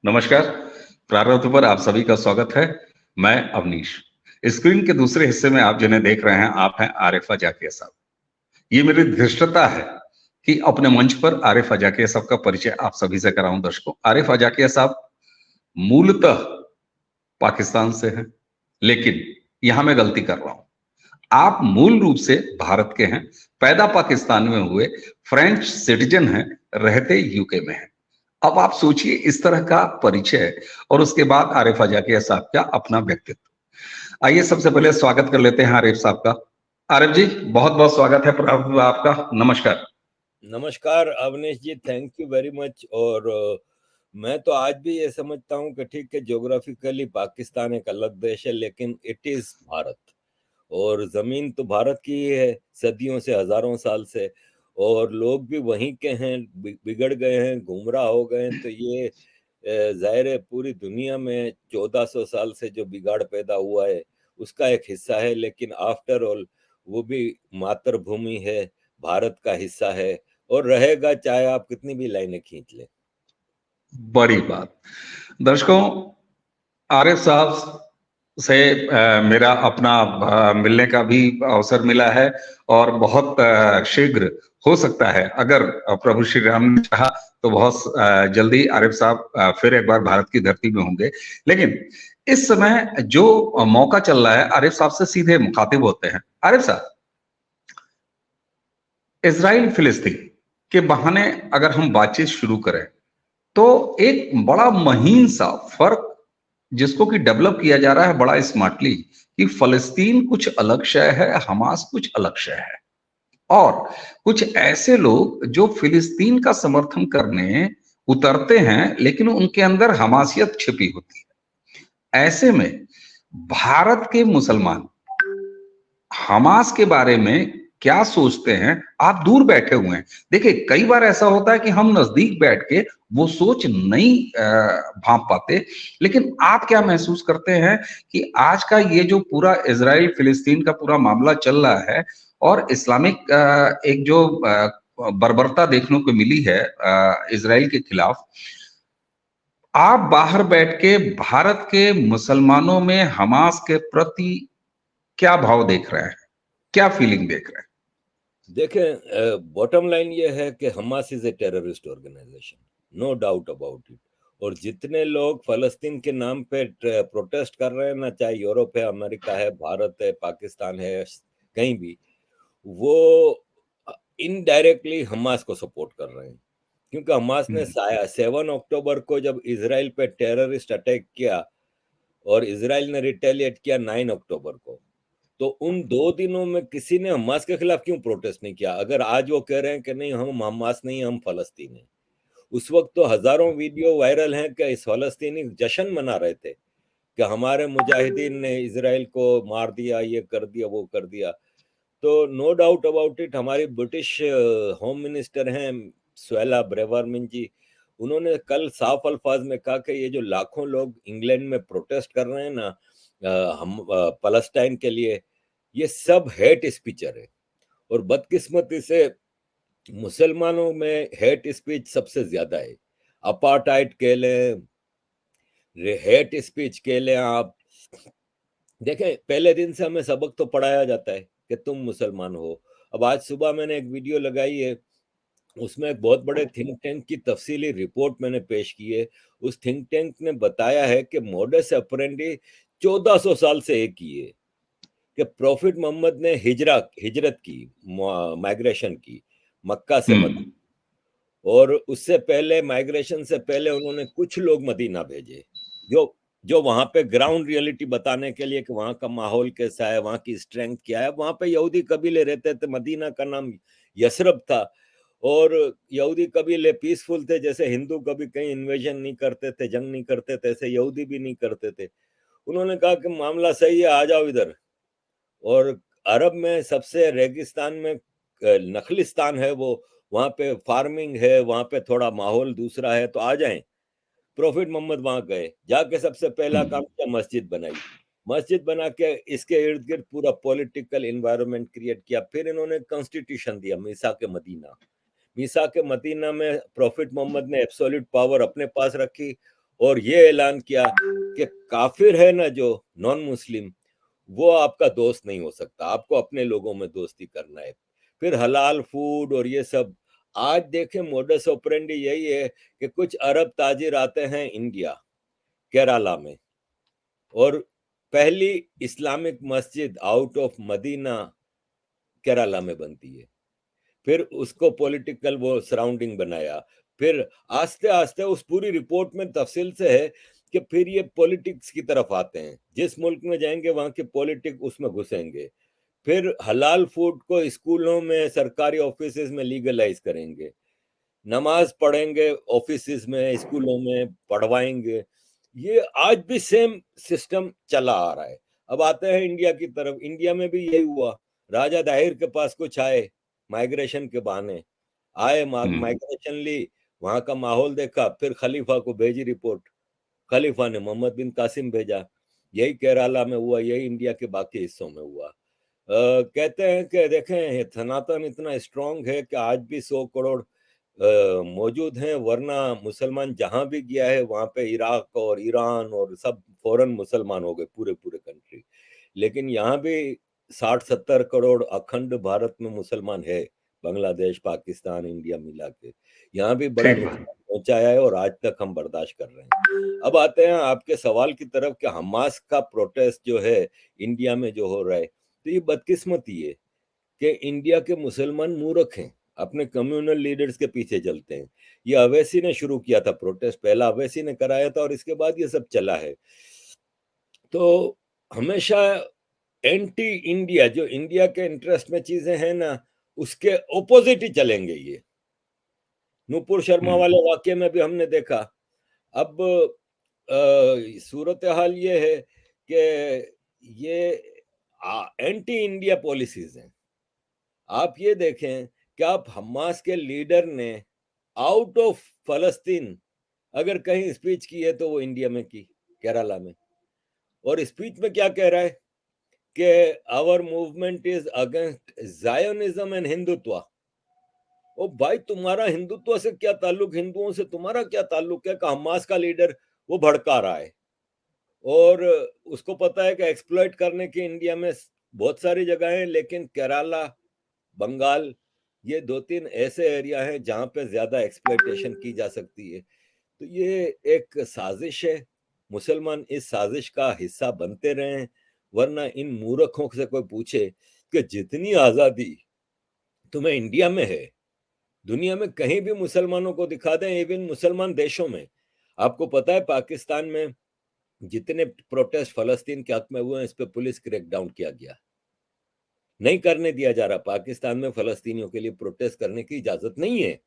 नमस्कार। प्रारंभ पर आप सभी का स्वागत है। मैं अवनीश। स्क्रीन के दूसरे हिस्से में आप जिन्हें देख रहे हैं, आप हैं आरिफ जाकिया साहब। ये मेरी धृष्टता है कि अपने मंच पर आरिफ जाकिया साहब का परिचय आप सभी से कराऊं। दर्शकों, आरिफ जाकिया साहब मूलतः पाकिस्तान से हैं, लेकिन यहां मैं गलती कर रहा हूं। आप मूल रूप से भारत के हैं, पैदा पाकिस्तान में हुए, फ्रेंच सिटीजन हैं, रहते यूके में हैं। अब आप सोचिए इस तरह का परिचय और उसके बाद आरिफ जाकिया साहब का अपना व्यक्तित्व। आइए सबसे पहले स्वागत कर लेते हैं आरिफ साहब का। आरिफ जी, बहुत बहुत स्वागत है आपका। नमस्कार। नमस्कार अवनीश जी, थैंक यू वेरी मच। और मैं तो आज भी ये समझता हूँ कि ठीक है, ज्योग्राफिकली पाकिस्तान एक अलग देश है, लेकिन इट इज भारत। और जमीन तो भारत की ही है, सदियों से, हजारों साल से। और लोग भी वहीं के हैं, बिगड़ गए हैं, गुमराह हो गए हैं। तो ये जाहिर है पूरी दुनिया में 1400 साल से जो बिगाड़ पैदा हुआ है उसका एक हिस्सा है। लेकिन आफ्टर ऑल वो भी मातृभूमि है, भारत का हिस्सा है और रहेगा, चाहे आप कितनी भी लाइनें खींच लें। बड़ी बात। दर्शकों, आरिफ साहब से मेरा अपना मिलने का भी अवसर मिला है और बहुत शीघ्र हो सकता है, अगर प्रभु श्री राम ने चाहा तो बहुत जल्दी आरिफ साहब फिर एक बार भारत की धरती में होंगे। लेकिन इस समय जो मौका चल रहा है, आरिफ साहब से सीधे मुखातिब होते हैं। आरिफ साहब, इजराइल फिलिस्तीन के बहाने अगर हम बातचीत शुरू करें तो एक बड़ा महीन सा फर्क जिसको कि डेवलप किया जा रहा है बड़ा स्मार्टली, कि फलस्तीन कुछ अलग शय है, हमास कुछ अलग शय है। और कुछ ऐसे लोग जो फिलिस्तीन का समर्थन करने उतरते हैं, लेकिन उनके अंदर हमासियत छिपी होती है। ऐसे में भारत के मुसलमान हमास के बारे में क्या सोचते हैं? आप दूर बैठे हुए हैं। देखिए, कई बार ऐसा होता है कि हम नजदीक बैठ के वो सोच नहीं भांप पाते, लेकिन आप क्या महसूस करते हैं कि आज का ये जो पूरा इजराइल फिलिस्तीन का पूरा मामला चल रहा है और इस्लामिक एक जो बर्बरता देखने को मिली है इजराइल के खिलाफ, आप बाहर बैठ के भारत के मुसलमानों में हमास के प्रति क्या भाव देख रहे हैं, क्या फीलिंग देख रहे हैं? देखें, बॉटम लाइन ये है कि Hamas is a terrorist organization, no doubt about it. और जितने लोग फलस्तीन के नाम पे प्रोटेस्ट कर रहे हैं ना, चाहे यूरोप है, अमेरिका है, भारत है, पाकिस्तान है, कहीं भी, वो इनडायरेक्टली हमास को सपोर्ट कर रहे हैं। क्योंकि हमास ने 7 अक्टूबर को जब इसराइल पे टेररिस्ट अटैक किया और इसराइल ने रिटेलिएट किया 9 अक्टूबर को, तो उन 2 दिनों में किसी ने हमास के खिलाफ क्यों प्रोटेस्ट नहीं किया? अगर आज वो कह रहे हैं कि नहीं, हम हमास नहीं, हम फलस्तीन हैं। उस वक्त तो हजारों वीडियो वायरल हैं कि इस फलस्तीनी जश्न मना रहे थे कि हमारे मुजाहिदीन ने इसराइल को मार दिया, ये कर दिया, वो कर दिया। तो नो डाउट अबाउट इट, हमारी ब्रिटिश होम मिनिस्टर हैं सुएला ब्रेवरमैन जी, उन्होंने कल साफ अल्फाज में कहा कि ये जो लाखों लोग इंग्लैंड में प्रोटेस्ट कर रहे हैं ना, हम पलस्टाइन के लिए, ये सब हेट स्पीचर है। और बदकिस्मती से मुसलमानों में हेट स्पीच सबसे ज्यादा है। अपार्टाइड कह लें, हेट स्पीच कह लें आप। देखें, पहले दिन से हमें सबक तो पढ़ाया जाता है कि तुम मुसलमान हो। अब आज सुबह मैंने एक वीडियो लगाई है, उसमें एक बहुत बड़े थिंक टैंक की तफसीली रिपोर्ट मैंने पेश की है। उस थिंक टैंक ने बताया है कि मोडस ऑपरेंडी 1400 साल से एक ही है कि प्रॉफिट मोहम्मद ने हिजरत की, माइग्रेशन की मक्का से मदीना। और उससे पहले, माइग्रेशन से पहले, उन्होंने कुछ लोग मदीना भेजे जो जो वहां पे ग्राउंड रियलिटी बताने के लिए कि वहां का माहौल कैसा है, वहां की स्ट्रेंथ क्या है। वहां पे यहूदी कबीले रहते थे, मदीना का नाम यसरब था। और यहूदी कबीले पीसफुल थे, जैसे हिंदू कभी कहीं इन्वेजन नहीं करते थे, जंग नहीं करते थे, ऐसे यहूदी भी नहीं करते थे। उन्होंने कहा कि मामला सही है, आ जाओ इधर। और अरब में सबसे रेगिस्तान में नखलिस्तान है, वो वहां पे फार्मिंग है, वहां पे थोड़ा माहौल दूसरा है, तो आ जाएं। प्रॉफिट मोहम्मद वहां गए, जाके सबसे पहला काम किया, मस्जिद बनाई। मस्जिद बना के इसके इर्द गिर्द पूरा पॉलिटिकल एनवायरनमेंट क्रिएट किया। फिर इन्होंने कॉन्स्टिट्यूशन दिया, मीसा के मदीना। मीसा के मदीना में प्रॉफिट मोहम्मद ने एब्सोल्यूट पावर अपने पास रखी और ये ऐलान किया कि काफिर है ना जो नॉन मुस्लिम, वो आपका दोस्त नहीं हो सकता, आपको अपने लोगों में दोस्ती करना है। फिर हलाल फूड और ये सब। आज देखें मोडस ऑपरेंडी यही है कि कुछ अरब ताजिर आते हैं इंडिया, केरला में, और पहली इस्लामिक मस्जिद आउट ऑफ मदीना केरला में बनती है। फिर उसको पॉलिटिकल वो सराउंडिंग बनाया। फिर आस्ते आस्ते उस पूरी रिपोर्ट में तफसील से है कि फिर ये पॉलिटिक्स की तरफ आते हैं, जिस मुल्क में जाएंगे वहां के पॉलिटिक उसमें घुसेंगे। फिर हलाल फूड को स्कूलों में, सरकारी ऑफिस में लीगलाइज करेंगे, नमाज पढ़ेंगे ऑफिस में, स्कूलों में पढ़वाएंगे। ये आज भी सेम सिस्टम चला आ रहा है। अब आते हैं इंडिया की तरफ। इंडिया में भी यही हुआ। राजा दाहिर के पास कुछ आए माइग्रेशन के बहाने, आए माइग्रेशन ली, वहां का माहौल देखा, फिर खलीफा को भेजी रिपोर्ट, खलीफा ने मोहम्मद बिन कासिम भेजा। यही केरला में हुआ, यही इंडिया के बाकी हिस्सों में हुआ। कहते हैं कि देखें सनातन इतना स्ट्रांग है कि आज भी 100 करोड़ मौजूद हैं, वरना मुसलमान जहां भी गया है वहां पे इराक और ईरान और सब फौरन मुसलमान हो गए, पूरे पूरे कंट्री। लेकिन यहाँ भी 60-70 करोड़ अखंड भारत में मुसलमान है, बांग्लादेश, पाकिस्तान, इंडिया मिला के। यहाँ भी बड़ा ठीक बात। नुकसान पहुंचाया है और आज तक हम बर्दाश्त कर रहे हैं। अब आते हैं आपके सवाल की तरफ कि हमास का प्रोटेस्ट जो है इंडिया में जो हो रहा है, तो ये बदकिस्मती है कि इंडिया के मुसलमान मूर्ख हैं, अपने कम्युनल लीडर्स के पीछे चलते हैं। ये अवैसी ने शुरू किया था प्रोटेस्ट, पहला अवैसी ने कराया था और इसके बाद ये सब चला है। तो हमेशा एंटी इंडिया, जो इंडिया के इंटरेस्ट में चीजें हैं ना, उसके ओपोजिट ही चलेंगे ये। नूपुर शर्मा वाले वाक्य में भी हमने देखा। अब सूरत हाल ये है कि ये एंटी इंडिया पॉलिसीज हैं। आप ये देखें कि आप हमास के लीडर ने आउट ऑफ फलस्तीन अगर कहीं स्पीच की है तो वो इंडिया में की, केरला में। और स्पीच में क्या कह रहा है कि our movement is against Zionism and Hindutva. ओ भाई, तुम्हारा हिंदुत्व से क्या ताल्लुक, हिंदुओं से तुम्हारा क्या ताल्लुक है? कि हमास का लीडर वो भड़का रहा है और उसको पता है कि एक्सप्लॉइट करने की इंडिया में बहुत सारी जगह है, लेकिन केरला, बंगाल, ये 2-3 ऐसे एरिया हैं जहां पे ज्यादा एक्सप्लॉइटेशन की जा सकती है। तो ये एक साजिश है। मुसलमान इस साजिश का हिस्सा बनते रहे, वरना इन मूर्खों से कोई पूछे कि जितनी आजादी तुम्हें इंडिया में है, दुनिया में कहीं भी मुसलमानों को दिखा दें, इवन मुसलमान देशों में। आपको पता है पाकिस्तान में जितने प्रोटेस्ट फलस्तीन के हक में हुए हैं, इस पे पुलिस क्रैकडाउन किया गया, नहीं करने दिया जा रहा। पाकिस्तान में फलस्तीनियों के लिए प्रोटेस्ट करने की इजाजत नहीं है। अरे,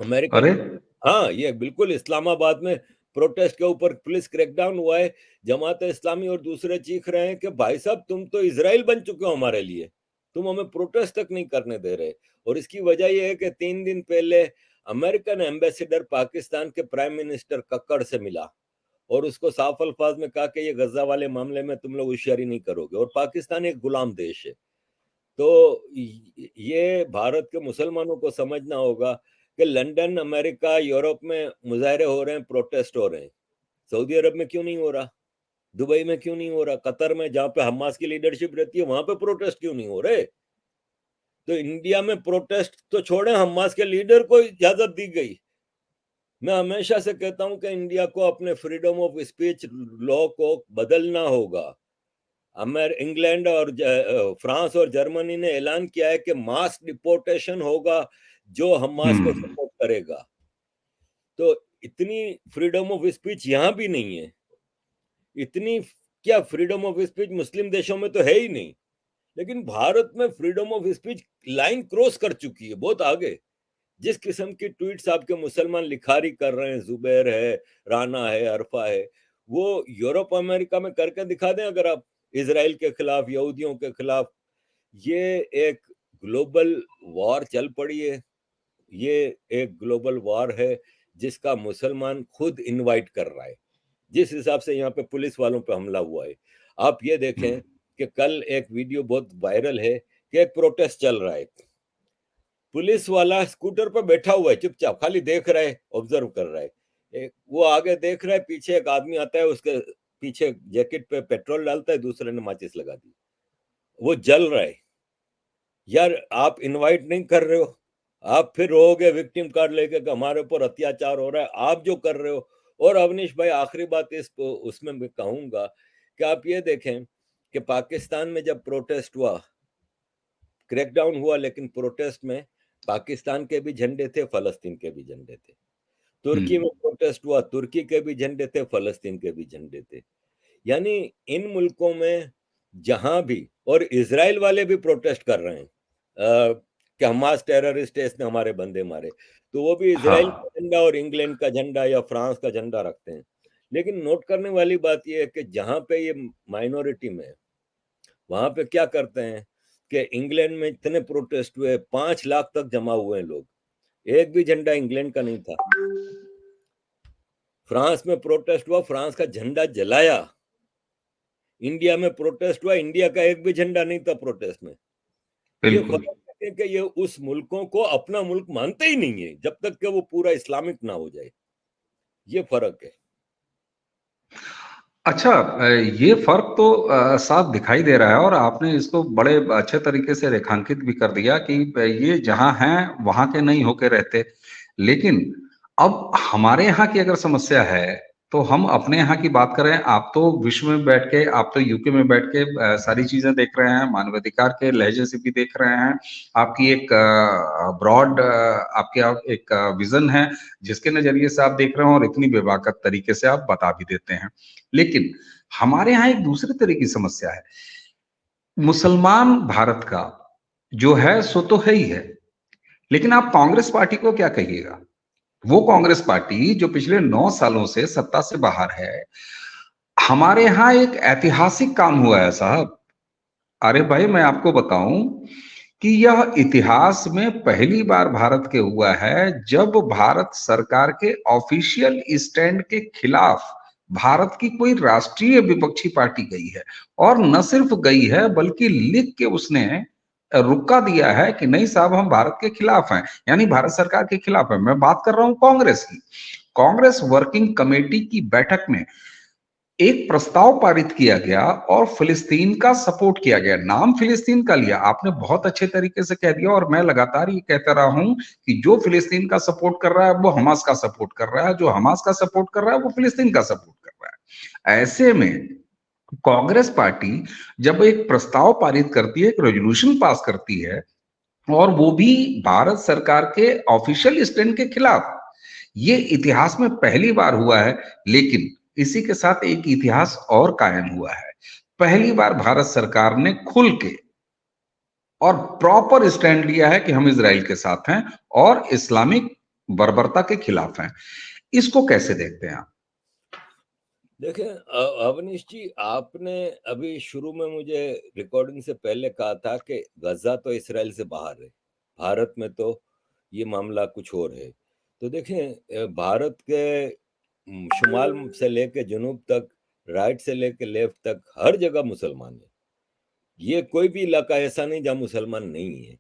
अमेरिकन, हाँ, ये बिल्कुल इस्लामाबाद में प्रोटेस्ट के ऊपर पुलिस क्रैकडाउन हुआ है। जमात इस्लामी और दूसरे चीख रहे हैं कि भाई साहब तुम तो इजराइल बन चुके हो हमारे लिए, तुम हमें प्रोटेस्ट तक नहीं करने दे रहे। और इसकी वजह यह है कि 3 दिन पहले अमेरिकन एम्बेसडर पाकिस्तान के प्राइम मिनिस्टर कक्कड़ से मिला और उसको साफ अल्फाज में कहा कि ये गजा वाले मामले में तुम लोग होशियारी नहीं करोगे, और पाकिस्तान एक गुलाम देश है। तो ये भारत के मुसलमानों को समझना होगा कि लंदन, अमेरिका, यूरोप में मुजाहरे हो रहे हैं, प्रोटेस्ट हो रहे हैं, सऊदी अरब में क्यों नहीं हो रहा? दुबई में क्यों नहीं हो रहा? कतर में जहां पे हमास की लीडरशिप रहती है वहां पे प्रोटेस्ट क्यों नहीं हो रहे? तो इंडिया में प्रोटेस्ट तो छोड़े, हमास के लीडर को इजाजत दी गई। मैं हमेशा से कहता हूं कि इंडिया को अपने फ्रीडम ऑफ स्पीच लॉ को बदलना होगा। इंग्लैंड और फ्रांस और जर्मनी ने ऐलान किया है कि मास डिपोर्टेशन होगा जो हमास को सपोर्ट करेगा। तो इतनी फ्रीडम ऑफ स्पीच यहां भी नहीं है। इतनी क्या फ्रीडम ऑफ स्पीच मुस्लिम देशों में तो है ही नहीं, लेकिन भारत में freedom of speech line cross कर चुकी है, बहुत आगे। जिस किस्म की ट्वीट्स आपके मुसलमान लिखारी कर रहे हैं, जुबैर है, राना है, अरफा है, वो यूरोप अमेरिका में करके दिखा दें अगर आप, इजराइल के खिलाफ, यहूदियों के खिलाफ। ये एक ग्लोबल वॉर चल पड़ी है। ये एक ग्लोबल वॉर है जिसका मुसलमान खुद इनवाइट कर रहा है। जिस हिसाब से यहाँ पे पुलिस वालों पे हमला हुआ है, आप ये देखें कि कल एक वीडियो बहुत वायरल है कि एक प्रोटेस्ट चल रहा है, पुलिस वाला स्कूटर पर बैठा हुआ है, चुपचाप खाली देख रहा है, ऑब्जर्व कर रहा है। वो आगे देख रहा है, पीछे एक आदमी आता है, उसके पीछे जैकेट पे पेट्रोल डालता है, दूसरे ने माचिस लगा दी, वो जल रहा है। यार आप इनवाइट नहीं कर रहे हो, आप फिर रहोगे विक्टिम कार्ड लेके कि हमारे ऊपर अत्याचार हो रहा है, आप जो कर रहे हो। और अवनीश भाई, आखिरी बात इस उसमें मैं कहूंगा कि आप ये देखें कि पाकिस्तान में जब प्रोटेस्ट हुआ, क्रैकडाउन हुआ, लेकिन प्रोटेस्ट में पाकिस्तान के भी झंडे थे, फलस्तीन के भी झंडे थे। तुर्की में प्रोटेस्ट हुआ, तुर्की के भी झंडे थे, फलस्तीन के भी झंडे थे। यानी इन मुल्कों में जहां भी, और इजराइल वाले भी प्रोटेस्ट कर रहे हैं कि हमास टेररिस्ट है, इसने हमारे बंदे मारे, तो वो भी इजराइल हाँ, का झंडा और इंग्लैंड का झंडा या फ्रांस का झंडा रखते हैं। लेकिन नोट करने वाली बात यह है कि जहां पे ये माइनॉरिटी में है, वहां पे क्या करते हैं कि इंग्लैंड में इतने प्रोटेस्ट हुए, 5 लाख तक जमा हुए हैं लोग, एक भी झंडा इंग्लैंड का नहीं था। फ्रांस में प्रोटेस्ट हुआ, फ्रांस का झंडा जलाया। इंडिया में प्रोटेस्ट हुआ, इंडिया का एक भी झंडा नहीं था प्रोटेस्ट में। ये बिल्कुल। फर्क है कि ये उस मुल्कों को अपना मुल्क मानते ही नहीं है जब तक कि वो पूरा इस्लामिक ना हो जाए। ये फर्क है। अच्छा, ये फ़र्क तो साफ दिखाई दे रहा है और आपने इसको बड़े अच्छे तरीके से रेखांकित भी कर दिया कि ये जहाँ हैं, वहाँ के नहीं होके रहते। लेकिन अब हमारे यहाँ की अगर समस्या है, तो हम अपने यहाँ की बात करें, आप तो विश्व में बैठ के, आप तो यूके में बैठ के सारी चीज़ें देख रहे हैं, मानवाधिकार के लहज़े से भी देख रहे हैं। आपकी एक ब्रॉड आपके एक विज़न है, जिसके नज़रिए से आप देख रहे हो और इतनी बेबाकत तरीके से आप बता भी देते हैं। लेकिन हमारे यहाँ एक दूसरे तरह की समस्या है। मुसलमान भारत का जो है सो तो है ही है, लेकिन आप कांग्रेस पार्टी को क्या कहिएगा? वो कांग्रेस पार्टी जो पिछले 9 सालों से सत्ता से बाहर है। हमारे यहाँ एक ऐतिहासिक काम हुआ है साहब। अरे भाई, मैं आपको बताऊं कि यह इतिहास में पहली बार भारत के हुआ है जब भारत सरकार के ऑफिशियल स्टैंड के खिलाफ भारत की कोई राष्ट्रीय विपक्षी पार्टी गई है। और न सिर्फ गई है बल्कि लिख के उसने रुका दिया है कि नहीं साहब, हम भारत के खिलाफ हैं, यानी भारत सरकार के खिलाफ है। मैं बात कर रहा हूं कांग्रेस की। कांग्रेस वर्किंग कमेटी की बैठक में एक प्रस्ताव पारित किया गया और फिलिस्तीन का सपोर्ट किया गया। नाम फिलिस्तीन का लिया, आपने बहुत अच्छे तरीके से कह दिया और मैं लगातार ये कहता रहा हूं कि जो फिलिस्तीन का सपोर्ट कर रहा है वो हमास का सपोर्ट कर रहा है, जो हमास का सपोर्ट कर रहा है वो फिलिस्तीन का सपोर्ट कर रहा है। ऐसे में कांग्रेस पार्टी जब एक प्रस्ताव पारित करती है, एक रेजोल्यूशन पास करती है, और वो भी भारत सरकार के ऑफिशियल स्टैंड के खिलाफ, ये इतिहास में पहली बार हुआ है। लेकिन इसी के साथ एक इतिहास और कायम हुआ है। पहली बार भारत सरकार ने खुल के और प्रॉपर स्टैंड लिया है कि हम इजराइल के साथ हैं और इस्लामिक बर्बरता के खिलाफ हैं। इसको कैसे देखते हैं आप? देखिए अवनीश जी, आपने अभी शुरू में मुझे रिकॉर्डिंग से पहले कहा था कि गजा तो इसराइल से बाहर है, भारत में तो ये मामला कुछ और है। तो देखें, भारत के शुमाल से लेके जनूब तक, राइट से लेके लेफ्ट तक, हर जगह मुसलमान है। ये कोई भी इलाका ऐसा नहीं जहाँ मुसलमान नहीं है।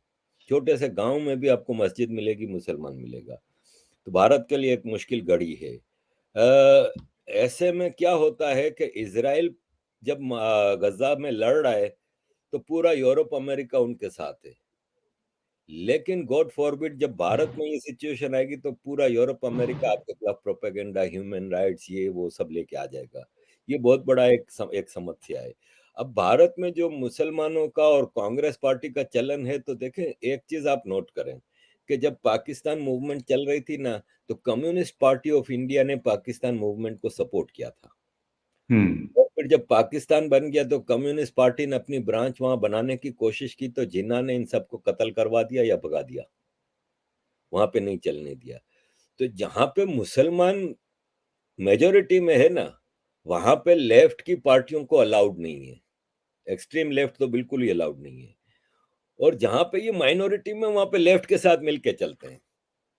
छोटे से गांव में भी आपको मस्जिद मिलेगी, मुसलमान मिलेगा। तो भारत के लिए एक मुश्किल घड़ी है। ऐसे में क्या होता है कि इजराइल जब गजा में लड़ रहा है, तो पूरा यूरोप अमेरिका उनके साथ है। लेकिन गॉड फॉरबिड, जब भारत में ये सिचुएशन आएगी तो पूरा यूरोप अमेरिका आपके खिलाफ प्रोपेगेंडा, ह्यूमन राइट्स, ये वो सब लेके आ जाएगा। ये बहुत बड़ा एक समस्या है। अब भारत में जो मुसलमानों का और कांग्रेस पार्टी का चलन है, तो देखें एक चीज आप नोट करें कि जब पाकिस्तान मूवमेंट चल रही थी ना, तो कम्युनिस्ट पार्टी ऑफ इंडिया ने पाकिस्तान मूवमेंट को सपोर्ट किया था। हम्म। और फिर जब पाकिस्तान बन गया तो कम्युनिस्ट पार्टी ने अपनी ब्रांच वहां बनाने की कोशिश की, तो जिन्ना ने इन सबको कत्ल करवा दिया या भगा दिया, वहां पे नहीं चलने दिया। तो जहां पे मुसलमान मेजोरिटी में है ना, वहां पे लेफ्ट की पार्टियों को अलाउड नहीं है। एक्सट्रीम लेफ्ट तो बिल्कुल ही अलाउड नहीं है। और जहां पे ये माइनॉरिटी में, वहां पे लेफ्ट के साथ मिलके चलते हैं।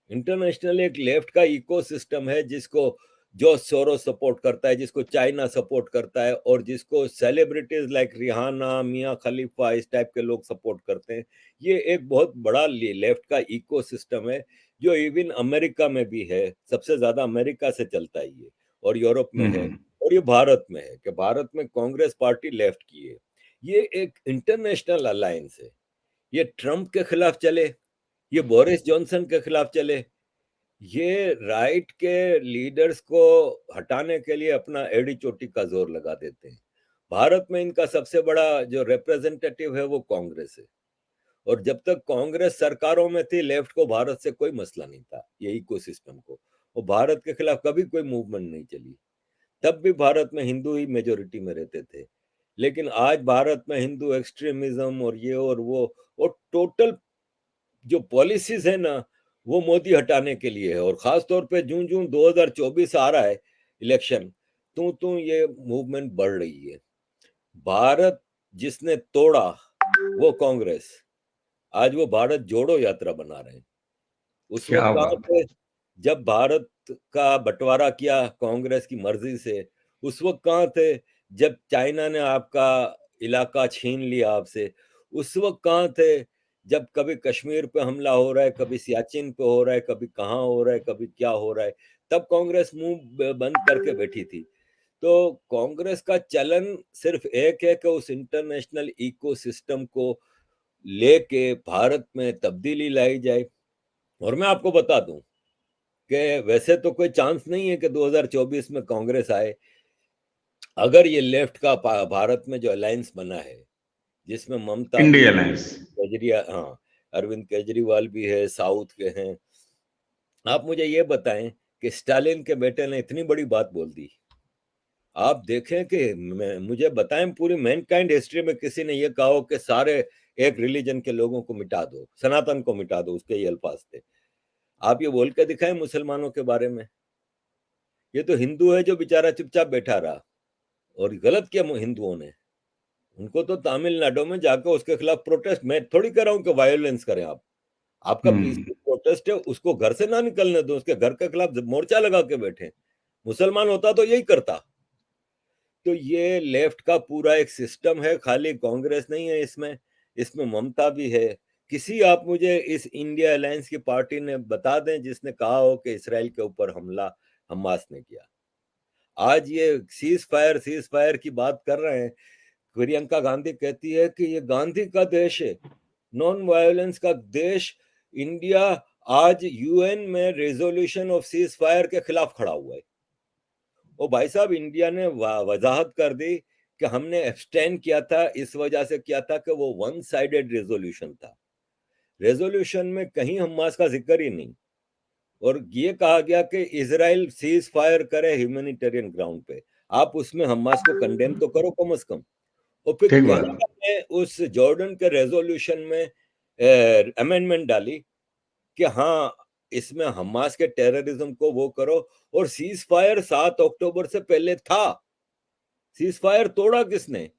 इंटरनेशनल एक लेफ्ट का इकोसिस्टम है जिसको जो सोरोस सपोर्ट करता है, जिसको चाइना सपोर्ट करता है, और जिसको सेलिब्रिटीज लाइक रिहाना, मियां खलीफा, इस टाइप के लोग सपोर्ट करते हैं। ये एक बहुत बड़ा लेफ्ट का इकोसिस्टम है, जो इवन अमेरिका में भी है। सबसे ज्यादा अमेरिका से चलता है ये, और यूरोप में है, हम्म। और ये भारत में है कि भारत में कांग्रेस पार्टी लेफ्ट की है। ये एक इंटरनेशनल अलायंस है। ये ट्रंप के खिलाफ चले, ये बोरिस जॉनसन के खिलाफ चले, ये राइट के लीडर्स को हटाने के लिए अपना एड़ी चोटी का जोर लगा देते हैं। भारत में इनका सबसे बड़ा जो रिप्रेजेंटेटिव है वो कांग्रेस है, और जब तक कांग्रेस सरकारों में थी, लेफ्ट को भारत से कोई मसला नहीं था, ये इकोसिस्टम को, और भारत के खिलाफ कभी कोई मूवमेंट नहीं चली। तब भी भारत में हिंदू ही मेजोरिटी में रहते थे। लेकिन आज भारत में हिंदू एक्सट्रीमिज्म और ये और वो, और टोटल जो पॉलिसीज है ना, वो मोदी हटाने के लिए है। और खास तौर पे जून जून 2024 आ रहा है इलेक्शन, तो ये मूवमेंट बढ़ रही है। भारत जिसने तोड़ा वो कांग्रेस, आज वो भारत जोड़ो यात्रा बना रहे हैं। उस वक्त क्या कहाँ बात है। थे जब भारत का बंटवारा किया कांग्रेस की मर्जी से? उस वक्त कहाँ थे जब चाइना ने आपका इलाका छीन लिया आपसे? उस वक्त कहाँ थे जब कभी कश्मीर पे हमला हो रहा है, कभी सियाचिन पे हो रहा है, कभी कहाँ हो रहा है, कभी क्या हो रहा है? तब कांग्रेस मुंह बंद करके बैठी थी। तो कांग्रेस का चलन सिर्फ एक है कि उस इंटरनेशनल इकोसिस्टम को लेके भारत में तब्दीली लाई जाए। और मैं आपको बता दूं कि वैसे तो कोई चांस नहीं है कि 2024 में कांग्रेस आए। अगर ये लेफ्ट का भारत में जो अलायंस बना है, जिसमें ममता भी इंडिया है, अलायंस। केजरीवाल, हाँ, अरविंद केजरीवाल भी है, साउथ के हैं। आप मुझे ये बताएं कि स्टालिन के बेटे ने इतनी बड़ी बात बोल दी। आप देखें कि मुझे बताएं पूरी मैनकाइंड हिस्ट्री में किसी ने ये कहा हो कि सारे एक रिलीजन के लोगों को मिटा दो, सनातन को मिटा दो, उसके ये अल्फाज थे। आप ये बोल के दिखाएं मुसलमानों के बारे में। ये तो हिंदू है जो बेचारा चुपचाप बैठा रहा, और गलत किया हिंदुओं ने। उनको तो तमिलनाडु में जाकर उसके खिलाफ प्रोटेस्ट, मैं थोड़ी कह रहा हूं कि वायोलेंस करें आप, आपका हम्म। पीसफुल प्रोटेस्ट है, उसको घर से ना निकलने दो, उसके घर के खिलाफ मोर्चा लगा के बैठे। मुसलमान होता तो यही करता। तो ये लेफ्ट का पूरा एक सिस्टम है, खाली कांग्रेस नहीं है इसमें, इसमें ममता भी है। किसी आप मुझे इस इंडिया अलायंस की पार्टी ने बता दें जिसने कहा हो कि इसराइल के ऊपर हमला हमास ने किया। आज ये सीज फायर की बात कर रहे हैं। प्रियंका गांधी कहती है कि ये गांधी का देश है, नॉन वायलेंस का देश। इंडिया आज यूएन में रेजोल्यूशन ऑफ सीज फायर के खिलाफ खड़ा हुआ है। ओ भाई साहब, इंडिया ने वजाहत कर दी कि हमने एब्सटेन किया था, इस वजह से किया था कि वो वन साइडेड रेजोल्यूशन था। रेजोल्यूशन में कहीं हमास का जिक्र ही नहीं, और ये कहा गया कि इजराइल सीज फायर करे ह्यूमैनिटेरियन ग्राउंड पे। आप उसमें हमास को कंडेम तो करो कम से कम। और फिर ठीक बात। कनाडा ने उस जॉर्डन के रेजोल्यूशन में अमेंडमेंट डाली कि हाँ, इसमें हमास के टेररिज्म को वो करो। और सीज फायर 7 अक्टूबर से पहले था। सीज फायर तोड़ा किसने?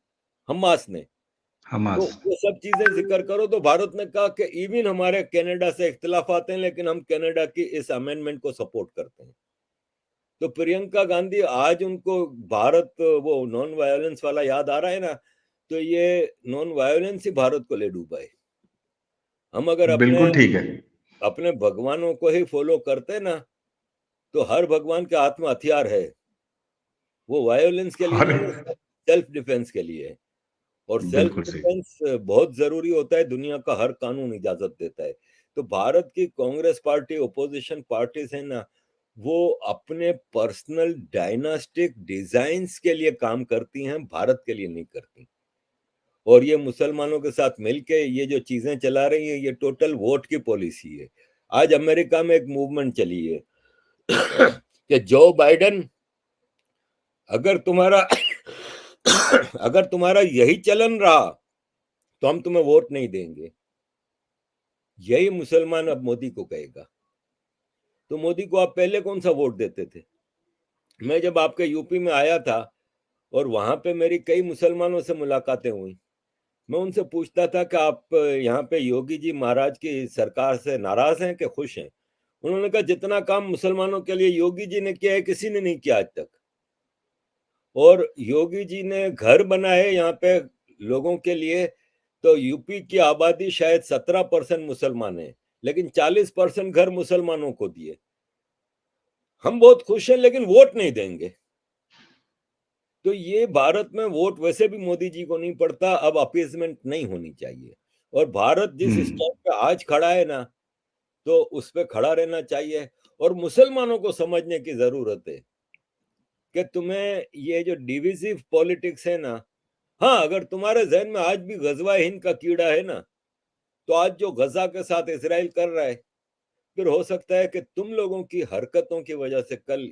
हमास ने। तो हमास। वो सब चीजें जिक्र करो, तो भारत ने कहा कि इवन हमारे कनाडा से इख्तिलाफ आते हैं, लेकिन हम कनाडा की इस अमेंडमेंट को सपोर्ट करते हैं। तो प्रियंका गांधी आज उनको भारत वो नॉन वायलेंस वाला याद आ रहा है ना, तो ये नॉन वायलेंस ही भारत को ले डूबा है। हम अगर अपने बिल्कुल ठीक है। अपने भगवानों को ही फॉलो करते ना, तो हर भगवान के हाथ में हथियार है। वो वायोलेंस के लिए अरे नहीं है, सेल्फ डिफेंस के लिए है। और सेल्फ बिल्कुल सही। डिफेंस बहुत जरूरी होता है, दुनिया का हर कानून इजाजत देता है। तो भारत की कांग्रेस पार्टी, ओपोजिशन पार्टीज है ना, वो अपने पर्सनल डायनास्टिक डिजाइन्स के लिए काम करती हैं, भारत के लिए नहीं करती। और ये मुसलमानों के साथ मिलके ये जो चीजें चला रही है, ये टोटल वोट की पॉलिसी है। आज अमेरिका में एक मूवमेंट चली है कि जो बाइडेन, अगर तुम्हारा अगर तुम्हारा यही चलन रहा तो हम तुम्हें वोट नहीं देंगे। यही मुसलमान अब मोदी को कहेगा। तो मोदी को आप पहले कौन सा वोट देते थे? मैं जब आपके यूपी में आया था और वहां पे मेरी कई मुसलमानों से मुलाकातें हुई, मैं उनसे पूछता था कि आप यहाँ पे योगी जी महाराज की सरकार से नाराज हैं कि खुश हैं? उन्होंने कहा जितना काम मुसलमानों के लिए योगी जी ने किया है किसी ने नहीं किया आज तक। और योगी जी ने घर बनाए यहाँ पे लोगों के लिए, तो यूपी की आबादी शायद 17% मुसलमान है, लेकिन 40% घर मुसलमानों को दिए। हम बहुत खुश हैं लेकिन वोट नहीं देंगे। तो ये भारत में वोट वैसे भी मोदी जी को नहीं पड़ता, अब अपीजमेंट नहीं होनी चाहिए। और भारत जिस स्टेप पे आज खड़ा है ना, तो उस पे खड़ा रहना चाहिए। और मुसलमानों को समझने की जरूरत है कि तुम्हें ये जो डिविजिव पॉलिटिक्स है ना, हाँ, अगर तुम्हारे जहन में आज भी गजवा हिंद का कीड़ा है ना, तो आज जो गजा के साथ इसराइल कर रहा है, फिर हो सकता है कि तुम लोगों की हरकतों की वजह से कल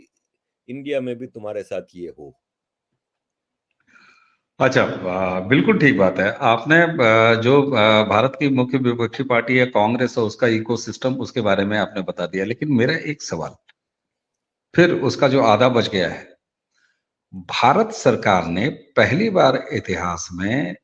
इंडिया में भी तुम्हारे साथ ये हो। अच्छा, बिल्कुल ठीक बात है। आपने जो भारत की मुख्य विपक्षी पार्टी है कांग्रेस, और उसका इकोसिस्टम, उसके बारे में आपने बता दिया, लेकिन मेरा एक सवाल फिर उसका जो आधा बच गया है। भारत सरकार ने पहली बार इतिहास में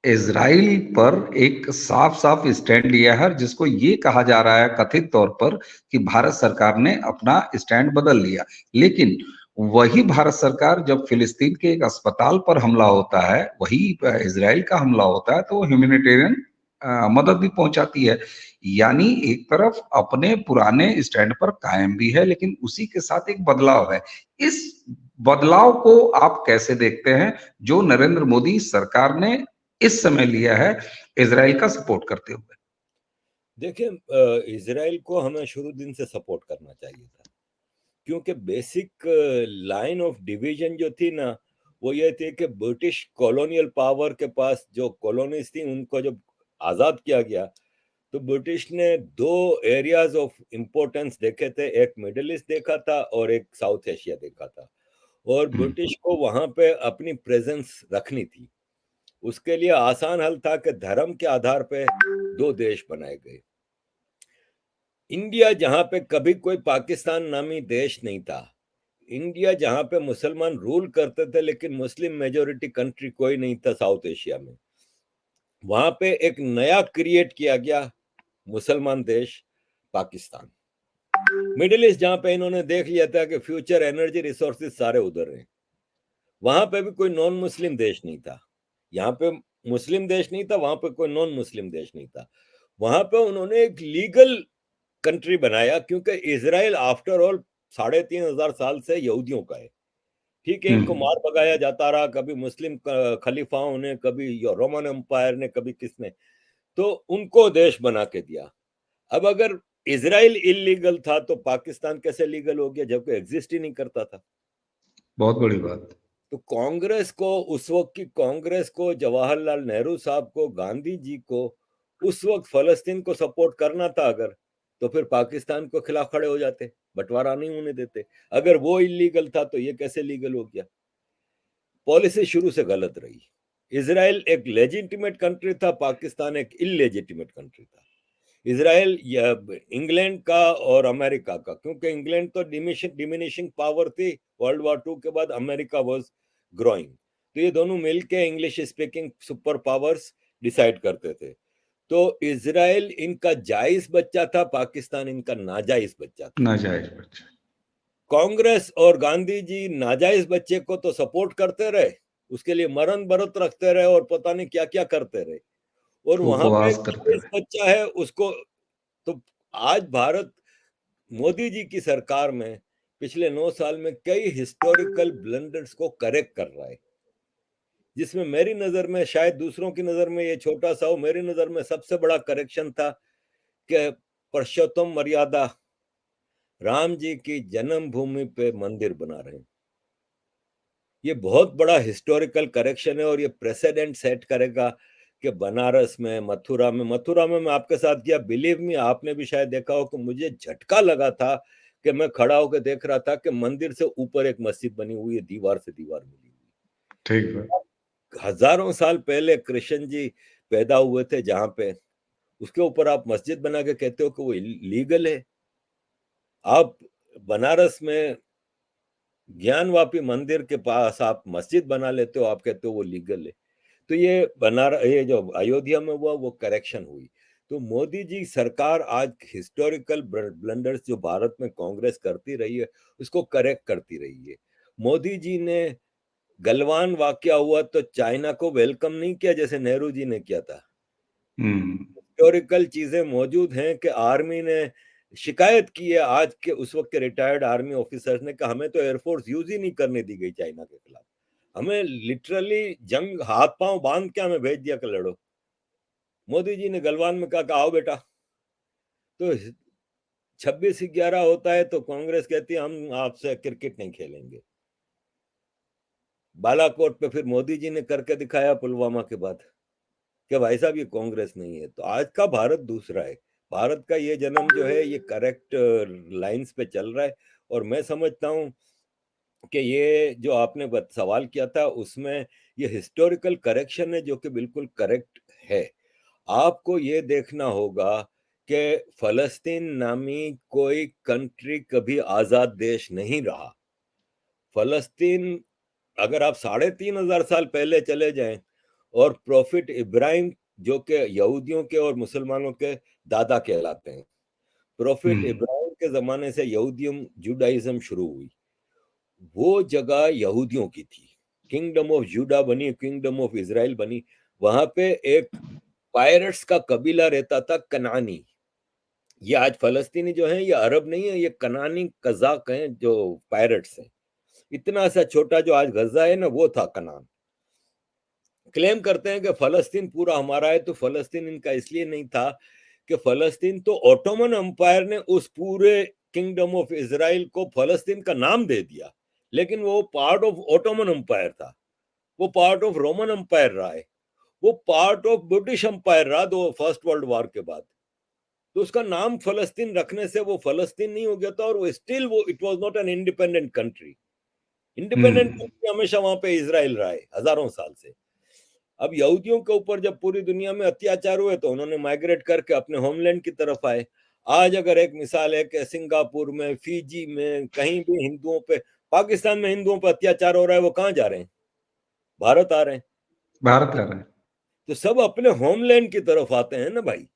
इजराइल पर एक साफ साफ स्टैंड लिया है, जिसको ये कहा जा रहा है कथित तौर पर कि भारत सरकार ने अपना स्टैंड बदल लिया। लेकिन वही भारत सरकार जब फिलिस्तीन के एक अस्पताल पर हमला होता है, वही इजराइल का हमला होता है, तो ह्यूमैनिटेरियन मदद भी पहुंचाती है। यानी एक तरफ अपने पुराने स्टैंड पर कायम भी है, लेकिन उसी के साथ एक बदलाव है। इस बदलाव को आप कैसे देखते हैं, जो नरेंद्र मोदी सरकार ने इस समय लिया है इजराइल का सपोर्ट करते हुए? देखिए, इजराइल को हमें शुरू दिन से सपोर्ट करना चाहिए था, क्योंकि बेसिक लाइन ऑफ डिवीजन जो थी ना, वो ये थी कि ब्रिटिश कॉलोनियल पावर के पास जो कॉलोनीज थी उनको जब आजाद किया गया, तो ब्रिटिश ने दो एरियाज ऑफ इंपॉर्टेंस देखे थे, एक मिडिल ईस्ट देखा था और एक साउथ एशिया देखा था। और ब्रिटिश को वहां पे अपनी प्रेजेंस रखनी थी। उसके लिए आसान हल था कि धर्म के आधार पे दो देश बनाए गए। इंडिया जहां पे कभी कोई पाकिस्तान नामी देश नहीं था, इंडिया जहां पे मुसलमान रूल करते थे लेकिन मुस्लिम मेजोरिटी कंट्री कोई नहीं था साउथ एशिया में, वहां पे एक नया क्रिएट किया गया मुसलमान देश पाकिस्तान। मिडिल ईस्ट जहां पे इन्होंने देख लिया था कि फ्यूचर एनर्जी रिसोर्सेज सारे उधर हैं, वहां पे भी कोई नॉन मुस्लिम देश नहीं था। यहाँ पे मुस्लिम देश नहीं था, वहां पे कोई नॉन मुस्लिम देश नहीं था। वहां पे उन्होंने एक लीगल कंट्री बनाया, क्योंकि इसराइल आफ्टर ऑल 3500 साल से यहूदियों का है। ठीक है, इनको मार भगाया जाता रहा, कभी मुस्लिम खलीफाओं ने, कभी रोमन एम्पायर ने, कभी किसने, तो उनको देश बना के दिया। अब अगर इसराइल इलीगल था तो पाकिस्तान कैसे लीगल हो गया, जबकि एग्जिस्ट ही नहीं करता था। बहुत बड़ी बात। तो कांग्रेस को, उस वक्त की कांग्रेस को, जवाहरलाल नेहरू साहब को, गांधी जी को उस वक्त फलस्तीन को सपोर्ट करना था अगर, तो फिर पाकिस्तान को खिलाफ खड़े हो जाते, बंटवारा नहीं होने देते। अगर वो इलीगल था तो ये कैसे लीगल हो गया? पॉलिसी शुरू से गलत रही। इसराइल एक लेजिटिमेट कंट्री था, पाकिस्तान एक इलेजिटिमेट कंट्री था। इसराइल इंग्लैंड का और अमेरिका का, क्योंकि इंग्लैंड तो डिमिनिशिंग पावर थी, वर्ल्ड वॉर टू के बाद अमेरिका वाज ग्रोइंग, तो ये दोनों मिलके English speaking super powers decide करते थे। तो इसराइल इनका जायज बच्चा था, पाकिस्तान इनका नाजायज बच्चा था। नाजायज बच्चा। कांग्रेस और गांधी जी नाजायज बच्चे को तो सपोर्ट करते रहे, उसके लिए मरण व्रत रखते रहे और पता नहीं क्या क्या करते रहे, और वहां पे उपवास करते जायज रहे। बच्चा है उसको। तो आज भारत, मोदी जी की सरकार में पिछले 9 साल में कई हिस्टोरिकल ब्लंडर्स को करेक्ट कर रहा है, जिसमें मेरी नजर में, शायद दूसरों की नजर में ये छोटा सा हो, मेरी नजर में सबसे बड़ा करेक्शन था कि पुरुषोत्तम मर्यादा राम जी की जन्मभूमि पे मंदिर बना रहे हैं। ये बहुत बड़ा हिस्टोरिकल करेक्शन है और ये प्रेसिडेंट सेट करेगा कि बनारस में, मथुरा में मैं आपके साथ गया, बिलीव मी, आपने भी शायद देखा हो कि मुझे झटका लगा था कि मैं खड़ा होकर देख रहा था कि मंदिर से ऊपर एक मस्जिद बनी हुई है, दीवार से दीवार मिली ठीक है। हुई। हजारों साल पहले कृष्ण जी पैदा हुए थे जहां पे, उसके ऊपर आप मस्जिद बना के कहते हो कि वो लीगल है। आप बनारस में ज्ञानवापी मंदिर के पास आप मस्जिद बना लेते हो, आप कहते हो वो लीगल है। तो ये जो अयोध्या में हुआ वो करेक्शन हुई। तो मोदी जी सरकार आज हिस्टोरिकल ब्लंडर्स जो भारत में कांग्रेस करती रही है उसको करेक्ट करती रही है। मोदी जी ने गलवान वाकया हुआ तो चाइना को वेलकम नहीं किया जैसे नेहरू जी ने किया था। हम्म। हिस्टोरिकल चीजें मौजूद हैं कि आर्मी ने शिकायत की है, आज के उस वक्त के रिटायर्ड आर्मी ऑफिसर्स ने कहा हमें तो एयरफोर्स यूज ही नहीं करने दी गई चाइना के खिलाफ, हमें लिटरली जंग हाथ पांव बांध के हमें भेज दिया कि लड़ो। मोदी जी ने गलवान में कहा कि आओ बेटा। तो 26/11 होता है तो कांग्रेस कहती है हम आपसे क्रिकेट नहीं खेलेंगे। बालाकोट पे फिर मोदी जी ने करके दिखाया पुलवामा के बाद कि भाई साहब ये कांग्रेस नहीं है। तो आज का भारत दूसरा है। भारत का ये जन्म जो है ये करेक्ट लाइंस पे चल रहा है। और मैं समझता हूँ कि ये जो आपने सवाल किया था उसमें ये हिस्टोरिकल करेक्शन है जो कि बिल्कुल करेक्ट है। आपको ये देखना होगा कि फलस्तीन नामी कोई कंट्री कभी आजाद देश नहीं रहा। फलस्तीन अगर आप 3500 साल पहले चले जाएं और प्रॉफिट इब्राहिम जो कि यहूदियों के और मुसलमानों के दादा कहलाते हैं, प्रॉफिट हम्म। इब्राहिम के जमाने से यहूदियम जुडाइज्म शुरू हुई। वो जगह यहूदियों की थी, किंगडम ऑफ जूडा बनी, किंगडम ऑफ इजराइल बनी। वहां पे एक पायरेट्स का कबीला रहता था, कनानी। ये आज फलस्तीनी जो है ये अरब नहीं है, ये कनानी कजाक हैं जो पायरेट्स हैं। इतना सा छोटा जो आज गजा है ना वो था कनान। क्लेम करते हैं कि फलस्तीन पूरा हमारा है, तो फलस्तीन इनका इसलिए नहीं था कि फलस्तीन तो ऑटोमन एम्पायर ने उस पूरे किंगडम ऑफ इजराइल को फलस्तीन का नाम दे दिया, लेकिन वो पार्ट ऑफ ऑटोमन एम्पायर था, वो पार्ट ऑफ रोमन एम्पायर रहा है, वो पार्ट ऑफ ब्रिटिश एम्पायर रहा दो फर्स्ट वर्ल्ड वॉर के बाद। तो उसका नाम फलस्तीन रखने से वो फलस्तीन नहीं हो गया था, और वो स्टिल वो it was not an independent country. Independent hmm. Country हमेशा वहां पे इजराइल रहा है हजारों साल से। अब यहूदियों के ऊपर जब पूरी दुनिया में अत्याचार हुए तो उन्होंने माइग्रेट करके अपने होमलैंड की तरफ आए। आज अगर एक मिसाल है कि सिंगापुर में, फिजी में, कहीं भी हिंदुओं पे, पाकिस्तान में हिंदुओं पर अत्याचार हो रहा है, वो कहाँ जा रहे हैं? भारत आ रहे हैं। भारत आ रहे हैं। तो सब अपने होमलैंड की तरफ आते हैं ना भाई।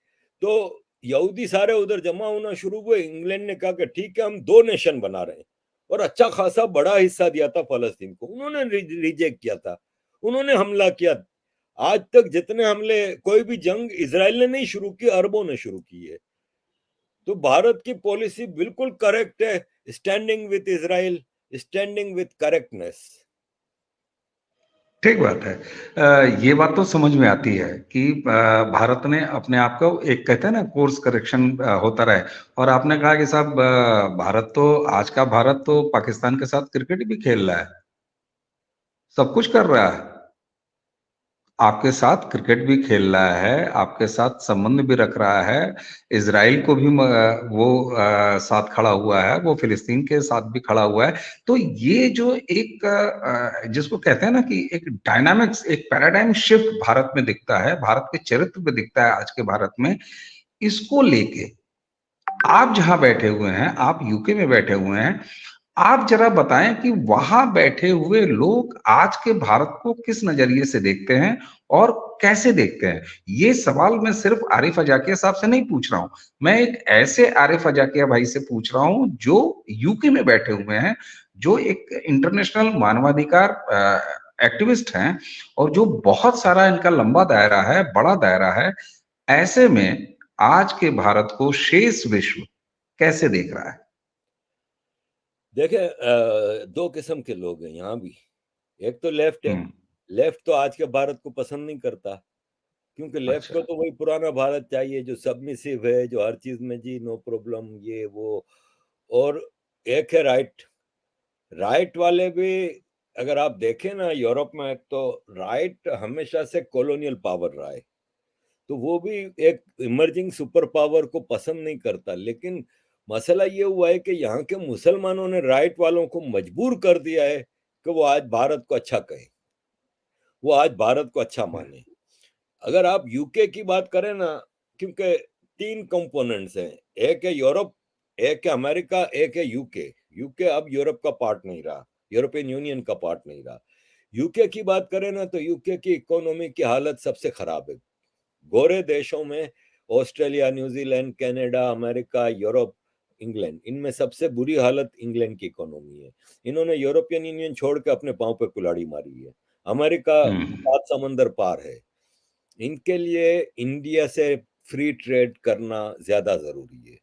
तो यहूदी सारे उधर जमा होना शुरू हुए। इंग्लैंड ने कहा कि ठीक है हम दो नेशन बना रहे हैं, और अच्छा खासा बड़ा हिस्सा दिया था फलस्तीन को, उन्होंने रिजेक्ट किया था, उन्होंने हमला किया। आज तक जितने हमले, कोई भी जंग इजराइल ने नहीं शुरू की, अरबों ने शुरू की है। तो भारत की पॉलिसी बिल्कुल करेक्ट है, standing with Israel, standing with correctness. ठीक बात है। ये बात तो समझ में आती है कि भारत ने अपने आप को, एक कहते हैं ना, कोर्स करेक्शन होता रहे। और आपने कहा कि साहब भारत तो, आज का भारत तो पाकिस्तान के साथ क्रिकेट भी खेल रहा है, सब कुछ कर रहा है, आपके साथ क्रिकेट भी खेल रहा है, आपके साथ संबंध भी रख रहा है, इजराइल को भी वो साथ खड़ा हुआ है, वो फिलिस्तीन के साथ भी खड़ा हुआ है। तो ये जो एक जिसको कहते हैं ना कि एक डायनामिक्स, एक पैराडाइम शिफ्ट भारत में दिखता है, भारत के चरित्र में दिखता है आज के भारत में, इसको लेके आप जहां बैठे हुए हैं, आप यूके में बैठे हुए हैं, आप जरा बताएं कि वहां बैठे हुए लोग आज के भारत को किस नजरिए से देखते हैं और कैसे देखते हैं। ये सवाल मैं सिर्फ आरिफ अजाकिया साहब से नहीं पूछ रहा हूं, मैं एक ऐसे आरिफ अजाकिया भाई से पूछ रहा हूं जो यूके में बैठे हुए हैं, जो एक इंटरनेशनल मानवाधिकार एक्टिविस्ट हैं, और जो बहुत सारा इनका लंबा दायरा है, बड़ा दायरा है। ऐसे में आज के भारत को शेष विश्व कैसे देख रहा है? देखिए दो किस्म के लोग हैं यहाँ भी। एक तो लेफ्ट है। हम्म। लेफ्ट तो आज के भारत को पसंद नहीं करता, क्योंकि लेफ्ट को अच्छा। तो वही पुराना भारत चाहिए जो सबमिसिव है, जो हर चीज में जी नो प्रॉब्लम ये वो। और एक है राइट। राइट वाले भी अगर आप देखें ना यूरोप में, तो राइट हमेशा से कॉलोनियल पावर रहा है, तो वो भी एक इमर्जिंग सुपर पावर को पसंद नहीं करता। लेकिन मसला ये हुआ है कि यहाँ के मुसलमानों ने राइट वालों को मजबूर कर दिया है कि वो आज भारत को अच्छा कहे, वो आज भारत को अच्छा माने। अगर आप यूके की बात करें ना, क्योंकि तीन कंपोनेंट्स हैं, एक है यूरोप, एक है अमेरिका, एक है यूके। यूके अब यूरोप का पार्ट नहीं रहा, यूरोपियन यूनियन का पार्ट नहीं रहा। यूके की बात करें ना तो यूके की इकोनॉमी की हालत सबसे खराब है। गोरे देशों में Australia, New Zealand, Canada, America, Europe, England, इनमें सबसे बुरी हालत इंग्लैंड की इकोनॉमी है। इन्होंने यूरोपियन यूनियन छोड़ के अपने पांव पे कुल्हाड़ी मारी है। अमेरिका हम्म 7 समंदर पार है। इनके लिए इंडिया से फ्री ट्रेड करना ज्यादा जरूरी है,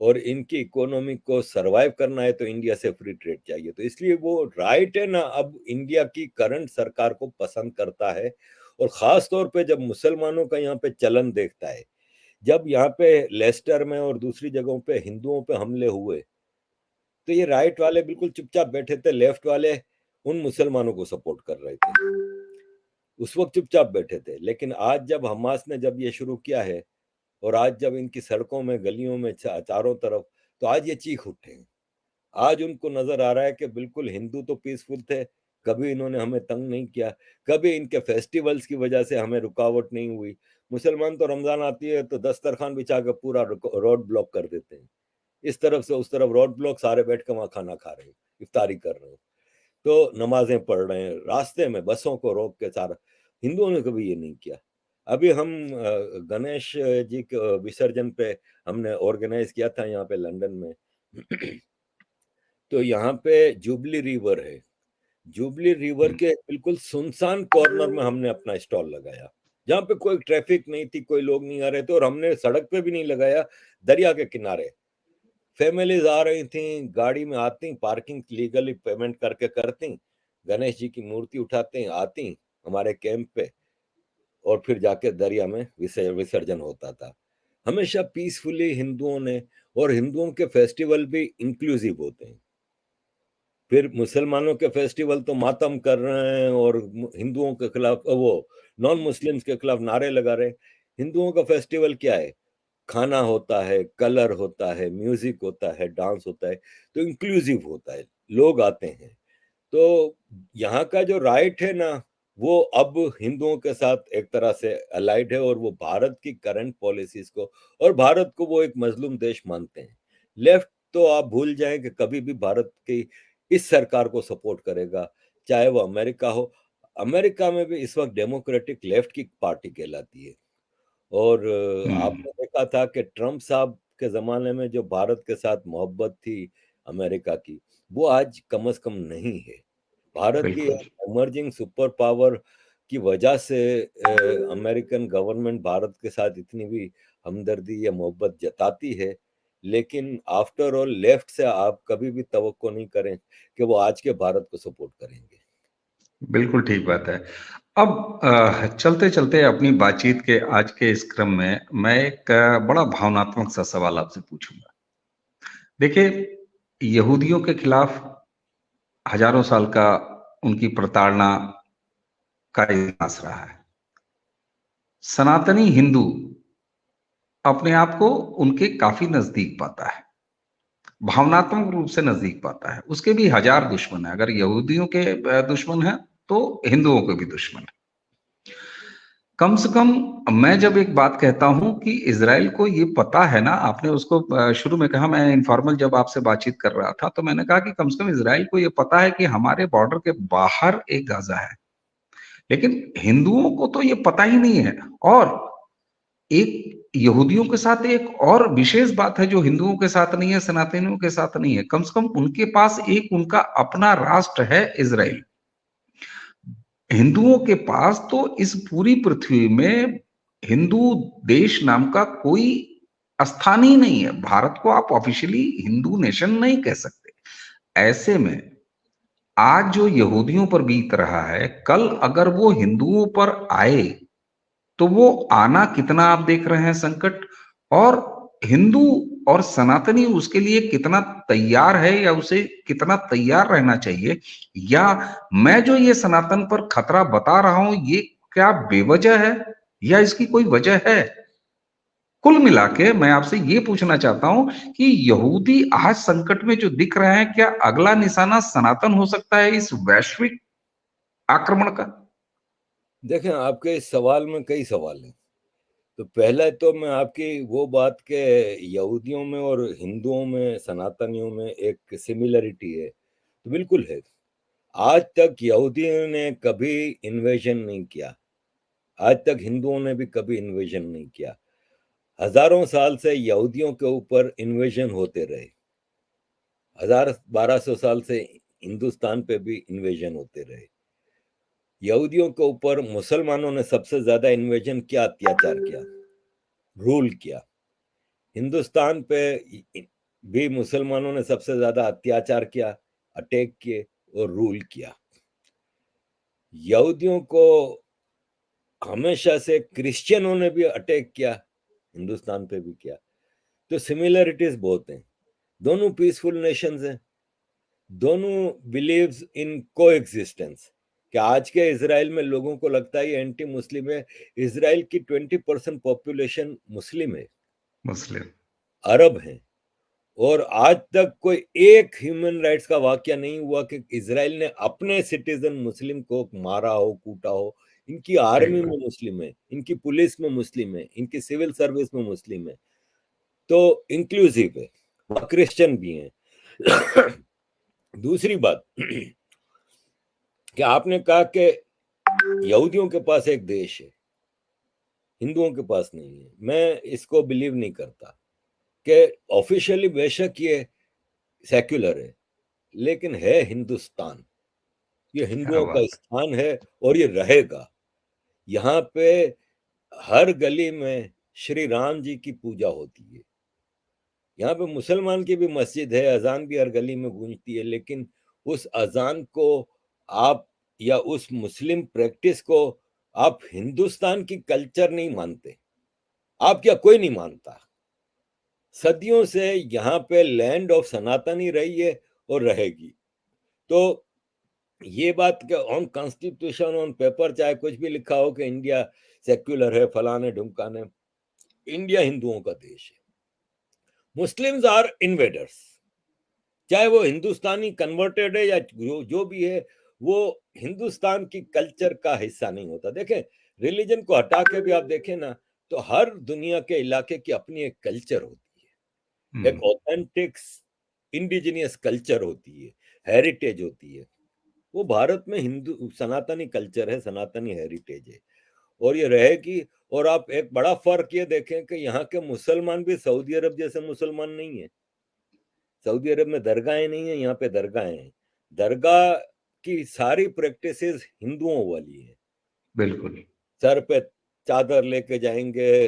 और इनकी इकोनॉमी को सरवाइव करना है तो इंडिया से फ्री ट्रेड चाहिए। तो इसलिए वो राइट है ना, अब इंडिया की करंट सरकार को पसंद करता है। और खास तौर पे जब मुसलमानों का यहाँ पे चलन देखता है, जब यहाँ पे लेस्टर में और दूसरी जगहों पे हिंदुओं पे हमले हुए, तो ये राइट वाले बिल्कुल चुपचाप बैठे थे, लेफ्ट वाले उन मुसलमानों को सपोर्ट कर रहे थे, उस वक्त चुपचाप बैठे थे। लेकिन आज जब हमास ने जब ये शुरू किया है, और आज जब इनकी सड़कों में, गलियों में, चारों तरफ, तो आज ये चीख उठे हैं। आज उनको नजर आ रहा है कि बिल्कुल हिंदू तो पीसफुल थे, कभी इन्होंने हमें तंग नहीं किया, कभी इनके फेस्टिवल्स की वजह से हमें रुकावट नहीं हुई। मुसलमान तो रमजान आती है तो दस्तरखान बिछा के पूरा रोड ब्लॉक कर देते हैं, इस तरफ से उस तरफ रोड ब्लॉक, सारे बैठ के वहां खाना खा रहे हैं, इफ्तारी कर रहे हैं, तो नमाजें पढ़ रहे हैं, रास्ते में बसों को रोक के सारा। हिंदुओं ने कभी ये नहीं किया। अभी हम गणेश जी के विसर्जन पे हमने ऑर्गेनाइज किया था यहाँ पे लंदन में। तो यहाँ पे जुबली रिवर है, जुबली रिवर के बिल्कुल सुनसान कॉर्नर में हमने अपना स्टॉल लगाया, जहाँ पे कोई ट्रैफिक नहीं थी, कोई लोग नहीं आ रहे थे, और हमने सड़क पे भी नहीं लगाया, दरिया के किनारे। फैमिलीज आ रही थी, गाड़ी में आती, पार्किंग लीगली पेमेंट करके करती, गणेश जी की मूर्ति उठाते आती हमारे कैंप पे, और फिर जाके दरिया में विसर्जन होता था। हमेशा पीसफुली हिंदुओं ने, और हिंदुओं के फेस्टिवल भी इंक्लूसिव होते हैं। फिर मुसलमानों के फेस्टिवल तो मातम कर रहे हैं और हिंदुओं के खिलाफ, वो नॉन मुस्लिम्स के खिलाफ नारे लगा रहे हैं। हिंदुओं का फेस्टिवल क्या है? खाना होता है, कलर होता है, म्यूजिक होता है, डांस होता है, तो इंक्लूसिव होता है, लोग आते हैं। तो यहाँ का जो राइट है ना, वो अब हिंदुओं के साथ एक तरह से अलाइड है, और वो भारत की करंट पॉलिसीज को, और भारत को वो एक मजलूम देश मानते हैं। लेफ्ट तो आप भूल जाएं कि कभी भी भारत की इस सरकार को सपोर्ट करेगा, चाहे वो अमेरिका हो। अमेरिका में भी इस वक्त डेमोक्रेटिक लेफ्ट की पार्टी कहलाती है। और हम्म आपने देखा था कि ट्रम्प साहब के जमाने में जो भारत के साथ मोहब्बत थी अमेरिका की, वो आज कम से कम नहीं है। भारत की बिल्कुल इमर्जिंग सुपर पावर की वजह से अमेरिकन गवर्नमेंट भारत के साथ इतनी भी हमदर्दी या मोहब्बत जताती है। लेकिन आफ्टर ऑल लेफ्ट से आप कभी भी तवक्को नहीं करें कि वो आज के भारत को सपोर्ट करेंगे। बिल्कुल ठीक बात है। अब चलते चलते अपनी बातचीत के आज के इस क्रम में मैं एक बड़ा भावनात्मक सा सवाल आपसे पूछूंगा। देखिए, यहूदियों के खिलाफ हजारों साल का उनकी प्रताड़ना का इतिहास रहा है। सनातनी हिंदू अपने आप को उनके काफी नजदीक पाता है, भावनात्मक रूप से नजदीक पाता है। उसके भी हजार दुश्मन है, अगर यहूदियों के दुश्मन है तो हिंदुओं के भी दुश्मन है। कम से कम मैं जब एक बात कहता हूं कि इजराइल को ये पता है ना, आपने उसको शुरू में कहा, मैं इनफॉर्मल जब आपसे बातचीत कर रहा था तो मैंने कहा कि कम से कम इजराइल को ये पता है कि हमारे बॉर्डर के बाहर एक गाजा है, लेकिन हिंदुओं को तो ये पता ही नहीं है। और एक यहूदियों के साथ एक और विशेष बात है जो हिंदुओं के साथ नहीं है, सनातनियों के साथ नहीं है। कम से कम उनके पास एक उनका अपना राष्ट्र है, इजराइल। हिंदुओं के पास तो इस पूरी पृथ्वी में हिंदू देश नाम का कोई स्थान ही नहीं है। भारत को आप ऑफिशियली हिंदू नेशन नहीं कह सकते। ऐसे में आज जो यहूदियों पर बीत रहा है, कल अगर वो हिंदुओं पर आए तो वो आना कितना आप देख रहे हैं संकट। और हिंदू और सनातनी उसके लिए कितना तैयार है, या उसे कितना तैयार रहना चाहिए। या मैं जो ये सनातन पर खतरा बता रहा हूं, ये क्या बेवजह है या इसकी कोई वजह है। कुल मिला के मैं आपसे ये पूछना चाहता हूं कि यहूदी आज संकट में जो दिख रहे हैं, क्या अगला निशाना सनातन हो सकता है इस वैश्विक आक्रमण का। देखें, आपके इस सवाल में कई सवाल हैं। तो पहले तो मैं आपकी वो बात के, यहूदियों में और हिंदुओं में, सनातनियों में एक सिमिलरिटी है, तो बिल्कुल है। आज तक यहूदियों ने कभी इन्वेजन नहीं किया, आज तक हिंदुओं ने भी कभी इन्वेजन नहीं किया। हजारों साल से यहूदियों के ऊपर इन्वेजन होते रहे, 1200 साल से हिंदुस्तान पे भी इन्वेजन होते रहे। यहूदियों के ऊपर मुसलमानों ने सबसे ज्यादा इन्वेजन किया, अत्याचार किया, रूल किया। हिंदुस्तान पे भी मुसलमानों ने सबसे ज्यादा अत्याचार किया, अटैक किए और रूल किया। यहूदियों को हमेशा से क्रिश्चियनों ने भी अटैक किया, हिंदुस्तान पे भी किया। तो सिमिलरिटीज बहुत हैं, दोनों पीसफुल नेशंस हैं, दोनों बिलीव्स इन कोएग्जिस्टेंस। कि आज के इजराइल में लोगों को लगता है ये एंटी मुस्लिम है। इजराइल की 20% पॉपुलेशन मुस्लिम है, मुस्लिम, अरब हैं, और आज तक कोई एक ह्यूमन राइट्स का वाकया नहीं हुआ कि इजराइल ने अपने सिटीजन मुस्लिम को मारा हो, कूटा हो। इनकी सही आर्मी में बात। मुस्लिम है, इनकी पुलिस में मुस्लिम है, इनकी सिविल सर्विस में मुस्लिम है, तो इंक्लूसिव है, क्रिश्चियन भी हैं। दूसरी बात कि आपने कहा कि यहूदियों के पास एक देश है, हिंदुओं के पास नहीं है। मैं इसको बिलीव नहीं करता कि ऑफिशियली बेशक ये सेक्युलर है, लेकिन है हिंदुस्तान, ये क्या हिंदुओं का बात। स्थान है और ये रहेगा। यहाँ पे हर गली में श्री राम जी की पूजा होती है। यहाँ पे मुसलमान की भी मस्जिद है, अजान भी हर गली में गूंजती है, लेकिन उस अजान को आप, या उस मुस्लिम प्रैक्टिस को आप हिंदुस्तान की कल्चर नहीं मानते। आप क्या, कोई नहीं मानता। सदियों से यहाँ पे लैंड ऑफ सनातन ही रही है और रहेगी। तो ये बात के ऑन कॉन्स्टिट्यूशन, ऑन पेपर, चाहे कुछ भी लिखा हो कि इंडिया सेक्युलर है, फलाने ढुमकाने, इंडिया हिंदुओं का देश है। मुस्लिम्स आर इन्वेडर्स, चाहे वो हिंदुस्तानी कन्वर्टेड है या जो भी है, वो हिंदुस्तान की कल्चर का हिस्सा नहीं होता। देखें, रिलीजन को हटा के भी आप देखें ना, तो हर दुनिया के इलाके की अपनी एक कल्चर होती है, एक ऑथेंटिक इंडिजिनियस कल्चर होती है, हेरिटेज होती है। वो भारत में हिंदू सनातनी कल्चर है, सनातनी हेरिटेज है, और ये रहेगी। और आप एक बड़ा फर्क ये देखें कि यहाँ के मुसलमान भी सऊदी अरब जैसे मुसलमान नहीं है। सऊदी अरब में दरगाहें नहीं है, यहाँ पे दरगाहें हैं। दरगाह की सारी प्रैक्टिसेस हिंदुओं वाली है। बिल्कुल। सर पे चादर लेके जाएंगे,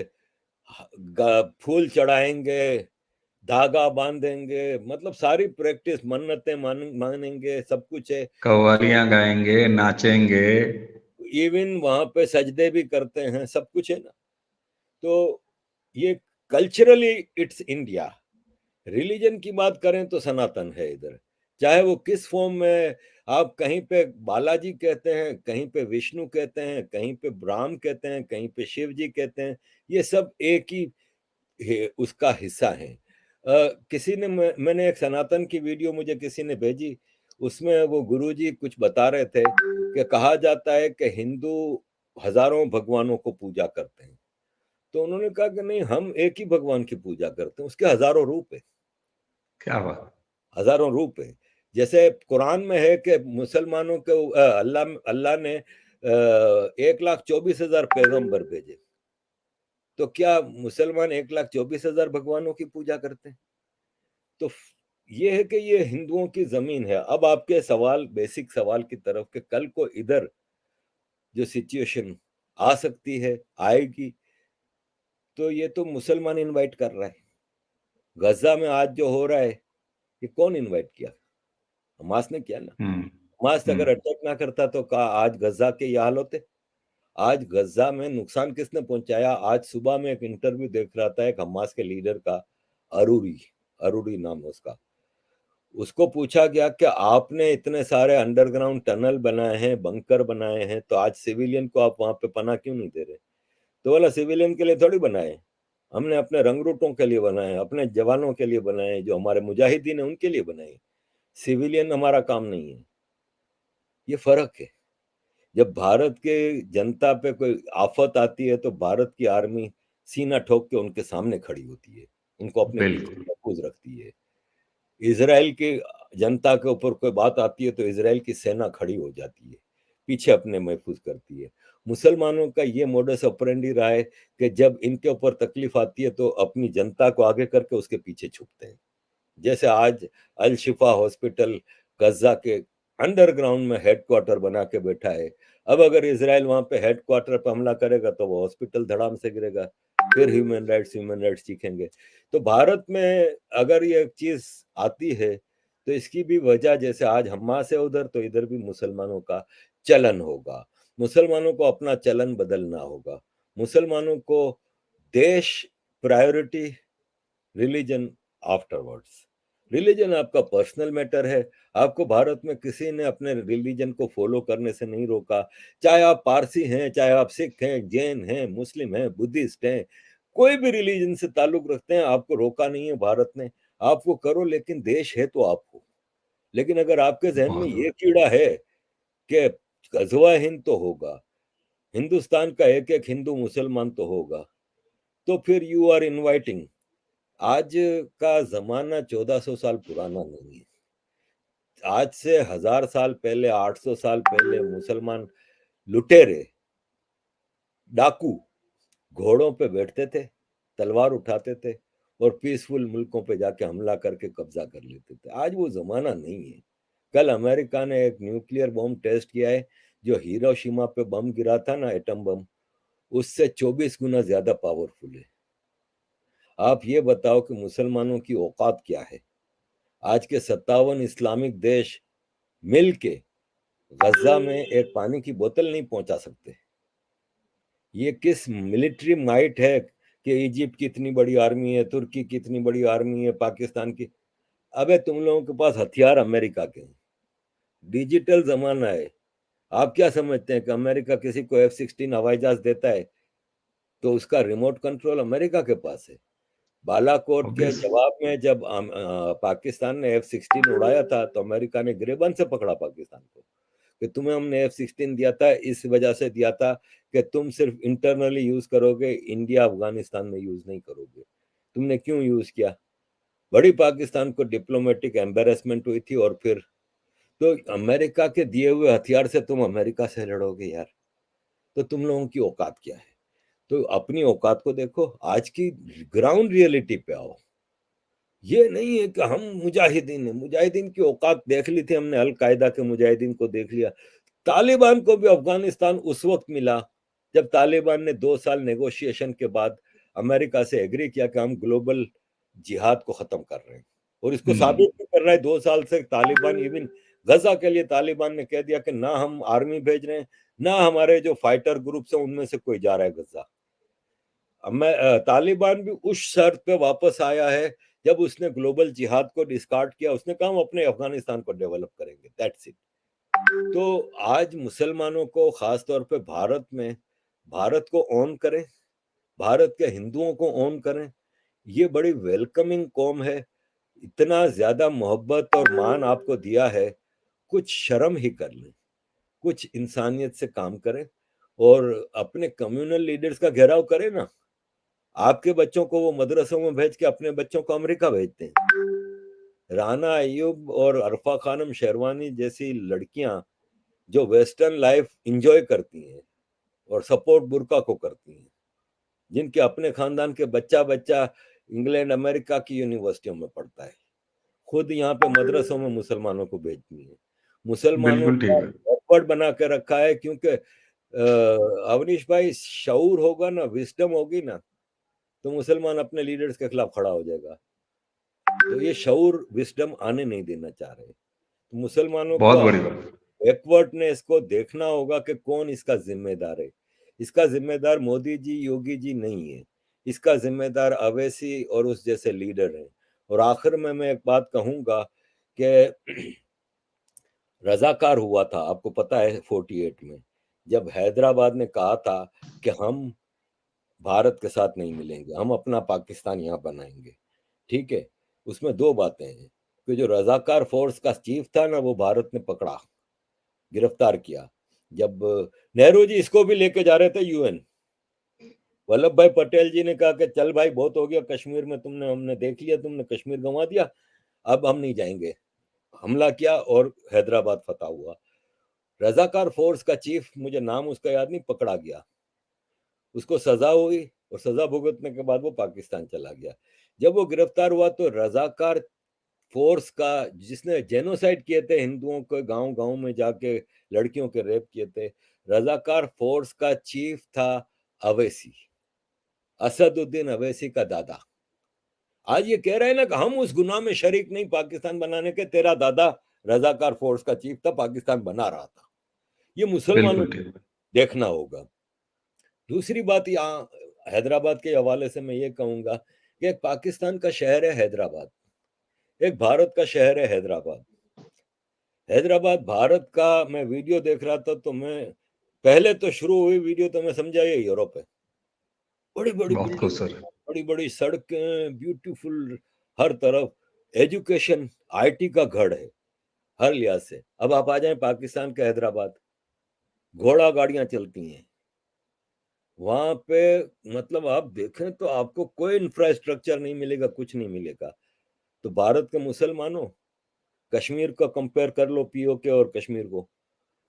फूल चढ़ाएंगे, धागा बांधेंगे, मतलब सारी प्रैक्टिस, मन्नतें मानेंगे, सब कुछ है। कव्वालियां गाएंगे, नाचेंगे। इवन वहां पे सजदे भी करते हैं, सब कुछ है ना। तो ये कल्चरली इट्स इंडिया। रिलीजन की बात करें तो सनातन है इधर, चाहे वो किस फॉर्म में। आप कहीं पे बालाजी कहते हैं, कहीं पे विष्णु कहते हैं, कहीं पे ब्राह्म कहते हैं, कहीं पे शिव जी कहते हैं, ये सब एक ही उसका हिस्सा है। किसी ने, मैंने एक सनातन की वीडियो मुझे किसी ने भेजी, उसमें वो गुरुजी कुछ बता रहे थे कि कहा जाता है कि हिंदू हजारों भगवानों को पूजा करते हैं। तो उन्होंने कहा कि नहीं, हम एक ही भगवान की पूजा करते हैं, उसके हजारों रूप है, क्या बात। हजारों रूप है। जैसे कुरान में है कि मुसलमानों के अल्लाह अल्लाह ने 1,24,000 पैगंबर भेजे। तो क्या मुसलमान 1,24,000 भगवानों की पूजा करते हैं? तो ये है कि ये हिंदुओं की जमीन है। अब आपके सवाल, बेसिक सवाल की तरफ, कि कल को इधर जो सिचुएशन आ सकती है, आएगी, तो ये तो मुसलमान इनवाइट कर रहा है। गजा में आज जो हो रहा है, ये कौन इनवाइट किया? हमास ने किया ना। हम्म। हमास अगर हम्म। अटैक ना करता तो कहा आज गजा के ये हाल होते। आज गजा में नुकसान किसने पहुंचाया? आज सुबह में एक इंटरव्यू देख रहा था एक हमास के लीडर का, अरूरी, अरूरी नाम है उसका। उसको पूछा गया कि आपने इतने सारे अंडरग्राउंड टनल बनाए हैं, बंकर बनाए हैं, तो आज सिविलियन को आप वहां पे पनाह क्यों नहीं दे रहे? तो बोला, सिविलियन के लिए थोड़ी बनाए, हमने अपने रंगरूटों के लिए बनाए, अपने जवानों के लिए बनाए, जो हमारे मुजाहिदीन है उनके लिए बनाए। सिविलियन हमारा काम नहीं है। ये फर्क है। जब भारत के जनता पे कोई आफत आती है तो भारत की आर्मी सीना ठोक के उनके सामने खड़ी होती है, उनको अपने पीछे बिल्कुल। महफूज रखती है। इजराइल की जनता के ऊपर कोई बात आती है तो इजराइल की सेना खड़ी हो जाती है। पीछे अपने महफूज करती है। मुसलमानों का ये मोडस ऑपरेंडी रहा है कि जब इनके ऊपर तकलीफ आती है तो अपनी जनता को आगे करके उसके पीछे छुपते हैं। जैसे आज अल शिफा हॉस्पिटल गजा के अंडरग्राउंड में हेडक्वार्टर बना के बैठा है। अब अगर इसराइल वहां पे हेडक्वार्टर पर हमला करेगा तो वो हॉस्पिटल धड़ाम से गिरेगा, फिर ह्यूमन राइट्स सीखेंगे। तो भारत में अगर ये चीज आती है तो इसकी भी वजह, जैसे आज हमास है उधर, तो इधर भी मुसलमानों का चलन होगा। मुसलमानों को अपना चलन बदलना होगा। मुसलमानों को देश प्रायोरिटी, रिलीजन आफ्टरवर्ड्स। रिलीजन आपका पर्सनल मैटर है। आपको भारत में किसी ने अपने रिलीजन को फॉलो करने से नहीं रोका। चाहे आप पारसी हैं, चाहे आप सिख हैं, जैन हैं, मुस्लिम हैं, बुद्धिस्ट हैं, कोई भी रिलीजन से ताल्लुक रखते हैं, आपको रोका नहीं है भारत ने। आपको करो, लेकिन देश है तो आप हो। लेकिन अगर आपके जहन में बहुत ये कीड़ा है कि गजवा हिंद तो होगा, हिंदुस्तान का एक एक हिंदू मुसलमान तो होगा, तो फिर यू आर इनवाइटिंग। आज का जमाना 1400 साल पुराना नहीं है। आज से 1000 साल पहले, 800 साल पहले मुसलमान लुटेरे, डाकू घोड़ों पे बैठते थे, तलवार उठाते थे और पीसफुल मुल्कों पे जाके हमला करके कब्जा कर लेते थे। आज वो जमाना नहीं है। कल अमेरिका ने एक न्यूक्लियर बम टेस्ट किया है, जो हिरोशिमा पे बम गिरा था ना, एटम बम, उससे 24 गुना ज्यादा पावरफुल है। आप ये बताओ कि मुसलमानों की औकात क्या है? आज के 57 इस्लामिक देश मिलके गजा में एक पानी की बोतल नहीं पहुंचा सकते। ये किस मिलिट्री माइट है कि इजिप्ट की इतनी बड़ी आर्मी है, तुर्की की इतनी बड़ी आर्मी है, पाकिस्तान की। अबे तुम लोगों के पास हथियार अमेरिका के हैं। डिजिटल जमाना है। आप क्या समझते हैं कि अमेरिका किसी को F-16 हवाई जहाज देता है तो उसका रिमोट कंट्रोल अमेरिका के पास है? बालाकोट के ऑब्वियस। जवाब में जब पाकिस्तान ने F-16 उड़ाया था तो अमेरिका ने गिरेबान से पकड़ा पाकिस्तान को कि तुम्हें हमने F-16 दिया था, इस वजह से दिया था कि तुम सिर्फ इंटरनली यूज करोगे, इंडिया अफगानिस्तान में यूज नहीं करोगे। तुमने क्यों यूज किया? बड़ी पाकिस्तान को डिप्लोमेटिक एम्बेरसमेंट हुई थी। और फिर तो अमेरिका के दिए हुए हथियार से तुम अमेरिका से लड़ोगे यार? तो तुम लोगों की औकात क्या है? तो अपनी औकात को देखो, आज की ग्राउंड रियलिटी पे आओ। ये नहीं है कि हम मुजाहिदीन है। मुजाहिदीन की औकात देख ली थी हमने, अल कायदा के मुजाहिदीन को देख लिया। तालिबान को भी अफगानिस्तान उस वक्त मिला जब तालिबान ने 2 साल नेगोशिएशन के बाद अमेरिका से एग्री किया कि हम ग्लोबल जिहाद को खत्म कर रहे हैं। और इसको हम्म। साबित भी कर रहा है। 2 साल से तालिबान, इवन गजा के लिए तालिबान ने कह दिया कि ना हम आर्मी भेज रहे हैं, ना हमारे जो फाइटर ग्रुप्स हैं उनमें से कोई जा रहा है गजा। तालिबान भी उस शर्त पे वापस आया है जब उसने ग्लोबल जिहाद को डिस्कार्ड किया। उसने कहा हम अपने अफगानिस्तान को डेवलप करेंगे, दैट्स इट। तो आज मुसलमानों को, खास तौर पे भारत में, भारत को ऑन करें, भारत के हिंदुओं को ऑन करें। ये बड़ी वेलकमिंग कौम है। इतना ज्यादा मोहब्बत और मान आपको दिया है, कुछ शर्म ही कर लें, कुछ इंसानियत से काम करें और अपने कम्युनल लीडर्स का घेराव करें ना। आपके बच्चों को वो मदरसों में भेज के अपने बच्चों को अमेरिका भेजते हैं। राना अयूब और अरफा खानम शेरवानी जैसी लड़कियां जो वेस्टर्न लाइफ एंजॉय करती हैं और सपोर्ट बुर्का को करती हैं, जिनके अपने खानदान के बच्चा बच्चा इंग्लैंड अमेरिका की यूनिवर्सिटियों में पढ़ता है, खुद यहाँ पे मदरसों में मुसलमानों को भेजती है। मुसलमानों बिल्कुल का ठीक है। बैकवर्ड बना के रखा है, क्योंकि अवनीश भाई, शऊर होगा ना, विस्डम होगी ना, तो मुसलमान अपने लीडर्स के खिलाफ खड़ा हो जाएगा। तो ये शऊर, विस्डम आने नहीं देना चाह रहे। तो मुसलमानों बहुत को बड़ी बात। बैकवर्डनेस को देखना होगा कि कौन इसका जिम्मेदार है। इसका जिम्मेदार मोदी जी, योगी जी नहीं है। इसका जिम्मेदार अवैसी और उस जैसे लीडर हैं। और आखिर में मैं एक बात कहूंगा कि रजाकार हुआ था, आपको पता है 48 में, जब हैदराबाद ने कहा था कि हम भारत के साथ नहीं मिलेंगे, हम अपना पाकिस्तान यहाँ बनाएंगे। ठीक है, उसमें दो बातें हैं कि जो रजाकार फोर्स का चीफ था ना, वो भारत ने पकड़ा, गिरफ्तार किया। जब नेहरू जी इसको भी लेके जा रहे थे यूएन, वल्लभ भाई पटेल जी ने कहा कि चल भाई बहुत हो गया कश्मीर में, तुमने, हमने देख लिया, तुमने कश्मीर गंवा दिया, अब हम नहीं जाएंगे। हमला किया और हैदराबाद फतह हुआ। रजाकार फोर्स का चीफ, मुझे नाम उसका याद नहीं, पकड़ा गया, उसको सजा हुई और सजा भुगतने के बाद वो पाकिस्तान चला गया। जब वो गिरफ्तार हुआ तो रजाकार फोर्स का, जिसने जेनोसाइड किए थे हिंदुओं के गांव गांव में जाके लड़कियों के रेप किए थे, रजाकार फोर्स का चीफ था अवैसी, असदुद्दीन अवैसी का दादा। आज ये कह रहे हैं ना कि हम उस गुनाह में शरीक नहीं पाकिस्तान बनाने के, तेरा दादा रजाकार फोर्स का चीफ था, पाकिस्तान बना रहा था। ये मुसलमानों बिल्कुल को ठीक। देखना होगा। दूसरी बात यहाँ हैदराबाद के हवाले से मैं ये कहूंगा कि एक पाकिस्तान का शहर है हैदराबाद, एक भारत का शहर है हैदराबाद। हैदराबाद भारत का, मैं वीडियो देख रहा था तो मैं, पहले तो शुरू हुई वीडियो तो मैं समझा ये यूरोप है। बड़ी बड़ी बहुत बिल्डिंग, खूबसूरत। बड़ी बड़ी सड़कें, ब्यूटीफुल, हर तरफ एजुकेशन, आईटी का गढ़ है हर लिहाज से। अब आप आ जाएं पाकिस्तान के हैदराबाद, घोड़ा गाड़ियां चलती हैं वहां पे, मतलब आप देखें तो आपको कोई इंफ्रास्ट्रक्चर नहीं मिलेगा, कुछ नहीं मिलेगा। तो भारत के मुसलमानों, कश्मीर को कंपेयर कर लो, पीओके और कश्मीर को,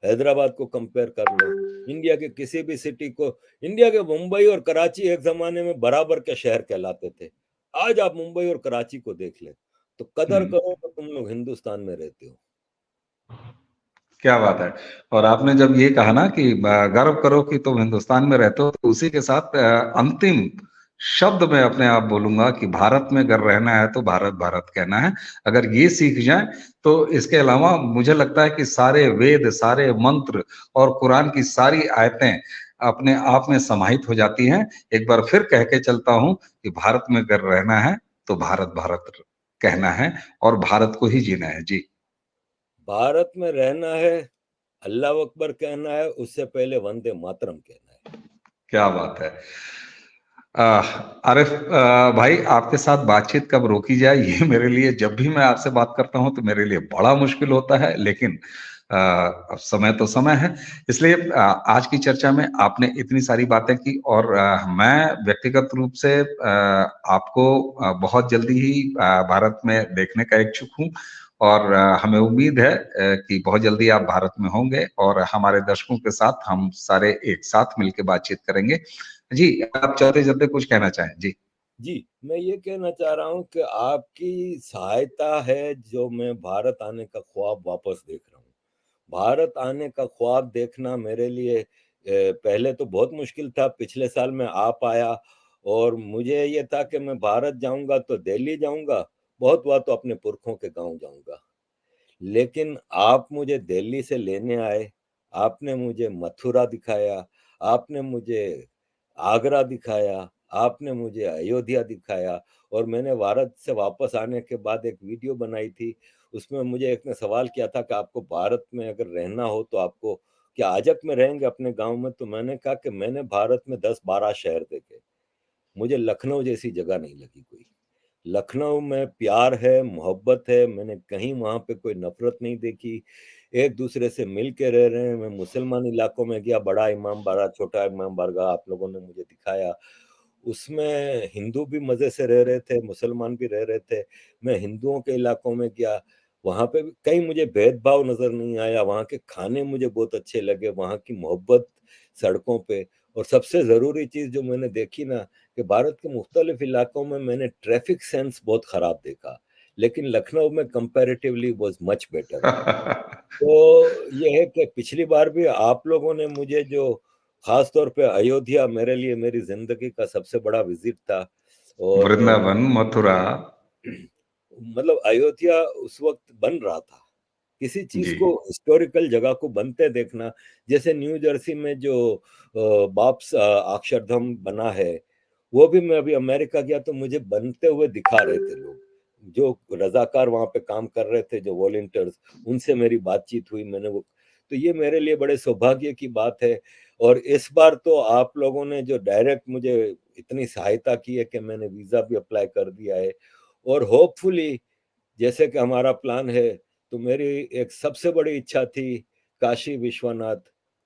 हैदराबाद को कंपेयर कर लो, इंडिया के किसी भी सिटी को, इंडिया के मुंबई और कराची एक जमाने में बराबर के शहर कहलाते थे। आज आप मुंबई और कराची को देख ले तो कदर हम्म। करो तो तुम लोग हिंदुस्तान में रहते हो। क्या बात है। और आपने जब ये कहा ना कि गर्व करो कि तुम हिंदुस्तान में रहते हो, तो उसी के साथ अंतिम शब्द मैं अपने आप बोलूंगा कि भारत में अगर रहना है तो भारत भारत कहना है। अगर ये सीख जाए तो इसके अलावा मुझे लगता है कि सारे वेद, सारे मंत्र और कुरान की सारी आयतें अपने आप में समाहित हो जाती हैं। एक बार फिर कह के चलता हूं कि भारत में अगर रहना है तो भारत भारत कहना है और भारत को ही जीना है। जी। भारत में रहना है, अल्लाह अकबर कहना है, उससे पहले वंदे मातरम कहना है। क्या बात है। आह, आरिफ भाई, आपके साथ बातचीत कब रोकी जाए, ये मेरे लिए, जब भी मैं आपसे बात करता हूं तो मेरे लिए बड़ा मुश्किल होता है, लेकिन अब समय तो समय है। इसलिए आज की चर्चा में आपने इतनी सारी बातें की, और मैं व्यक्तिगत रूप से आपको बहुत जल्दी ही भारत में देखने का इच्छुक हूं। और हमें उम्मीद है कि बहुत जल्दी आप भारत में होंगे और हमारे दर्शकों के साथ हम सारे एक साथ मिलकर बातचीत करेंगे। जी, आप चलते-चलते कुछ कहना चाहें? जी। जी, मैं ये कहना चाह रहा हूँ कि आपकी सहायता है जो मैं भारत आने का ख्वाब वापस देख रहा हूँ। भारत आने का ख्वाब देखना मेरे लिए पहले तो बहुत मुश्किल था। पिछले साल मैं आ पाया और मुझे ये था कि मैं भारत जाऊंगा तो दिल्ली जाऊंगा, बहुत हुआ तो अपने पुरखों के गांव जाऊंगा। लेकिन आप मुझे दिल्ली से लेने आए, आपने मुझे मथुरा दिखाया, आपने मुझे आगरा दिखाया, आपने मुझे अयोध्या दिखाया। और मैंने भारत से वापस आने के बाद एक वीडियो बनाई थी, उसमें मुझे एक ने सवाल किया था कि आपको भारत में अगर रहना हो तो आपको क्या आजक में रहेंगे अपने गांव में? तो मैंने कहा कि मैंने भारत में 10-12 शहर देखे, मुझे लखनऊ जैसी जगह नहीं लगी कोई। लखनऊ में प्यार है, मोहब्बत है, मैंने कहीं वहाँ पे कोई नफ़रत नहीं देखी, एक दूसरे से मिल के रह रहे हैं। मैं मुसलमान इलाकों में गया, बड़ा इमाम बाड़ा, छोटा इमाम बारगाह आप लोगों ने मुझे दिखाया, उसमें हिंदू भी मज़े से रह रहे थे, मुसलमान भी रह रहे थे। मैं हिंदुओं के इलाकों में गया, वहाँ पे भी कहीं मुझे भेदभाव नज़र नहीं आया, वहाँ के खाने मुझे बहुत अच्छे लगे, वहाँ की मोहब्बत सड़कों पे। और सबसे ज़रूरी चीज़ जो मैंने देखी ना, कि भारत के मुख्तलिफ इलाकों में मैंने ट्रैफिक सेंस बहुत खराब देखा, लेकिन लखनऊ में कंपैरेटिवली वाज मच बेटर। तो ये है कि पिछली बार भी आप लोगों ने मुझे जो, खास तौर पे अयोध्या मेरे लिए मेरी जिंदगी का सबसे बड़ा विजिट था। और वृंदावन, मथुरा। मतलब अयोध्या उस वक्त बन रहा था, किसी चीज जी। को, हिस्टोरिकल जगह को बनते देखना, जैसे न्यू जर्सी में जो बाप्स अक्षरधाम बना है, वो भी मैं अभी अमेरिका गया तो मुझे बनते हुए दिखा रहे थे लोग, जो रजाकार वहां पे काम कर रहे थे, जो वॉलंटियर्स, उनसे मेरी बातचीत हुई, मैंने वो, तो ये मेरे लिए बड़े सौभाग्य की बात है। और इस बार तो आप लोगों ने जो डायरेक्ट मुझे इतनी सहायता की है कि मैंने वीजा भी अप्लाई कर दिया है। और होपफुली, जैसे कि हमारा प्लान है, तो मेरी एक सबसे बड़ी इच्छा थी काशी विश्वनाथ,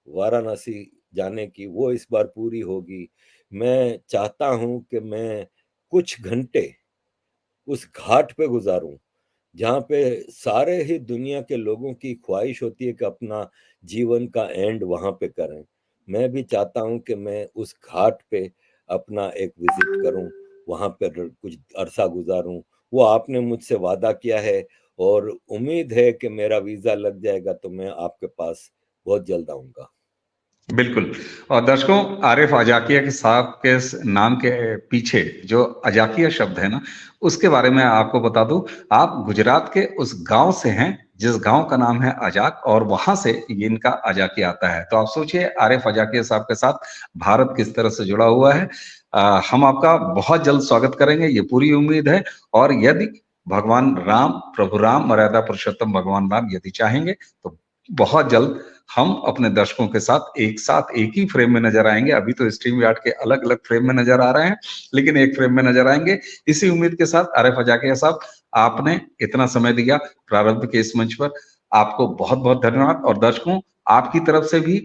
वाराणसी जाने की, वो इस बार पूरी होगी। मैं चाहता हूं कि मैं कुछ घंटे उस घाट पे गुजारूं जहाँ पे सारे ही दुनिया के लोगों की ख्वाहिश होती है कि अपना जीवन का एंड वहाँ पे करें। मैं भी चाहता हूँ कि मैं उस घाट पे अपना एक विजिट करूँ, वहाँ पे कुछ अरसा गुजारूँ। वो आपने मुझसे वादा किया है और उम्मीद है कि मेरा वीजा लग जाएगा तो मैं आपके पास बहुत जल्द आऊंगा। बिल्कुल। और दर्शकों, आरिफ अजाकिया के साहब के नाम के पीछे जो अजाकिया शब्द है ना, उसके बारे में आपको बता दूं। आप गुजरात के उस गांव से हैं जिस गांव का नाम है अजाक, और वहां से ये इनका अजाकिया आता है। तो आप सोचिए आरिफ अजाकिया साहब के साथ भारत किस तरह से जुड़ा हुआ है। हम आपका बहुत जल्द स्वागत करेंगे, ये पूरी उम्मीद है। और यदि भगवान राम, प्रभु राम, मर्यादा पुरुषोत्तम भगवान राम यदि चाहेंगे तो बहुत जल्द हम अपने दर्शकों के साथ एक ही फ्रेम में नजर आएंगे। अभी तो स्ट्रीम यार्ड के अलग अलग फ्रेम में नजर आ रहे हैं, लेकिन एक फ्रेम में नजर आएंगे। इसी उम्मीद के साथ आरिफ अजाकिया साहब, आपने इतना समय दिया प्रारंभ के इस मंच पर, आपको बहुत बहुत धन्यवाद। और दर्शकों, आपकी तरफ से भी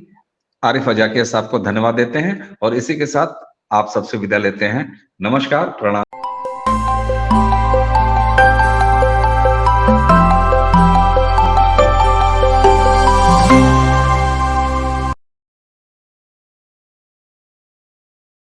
आरिफ अजाकिया साहब को धन्यवाद देते हैं और इसी के साथ आप सबसे विदा लेते हैं। नमस्कार, प्रणाम।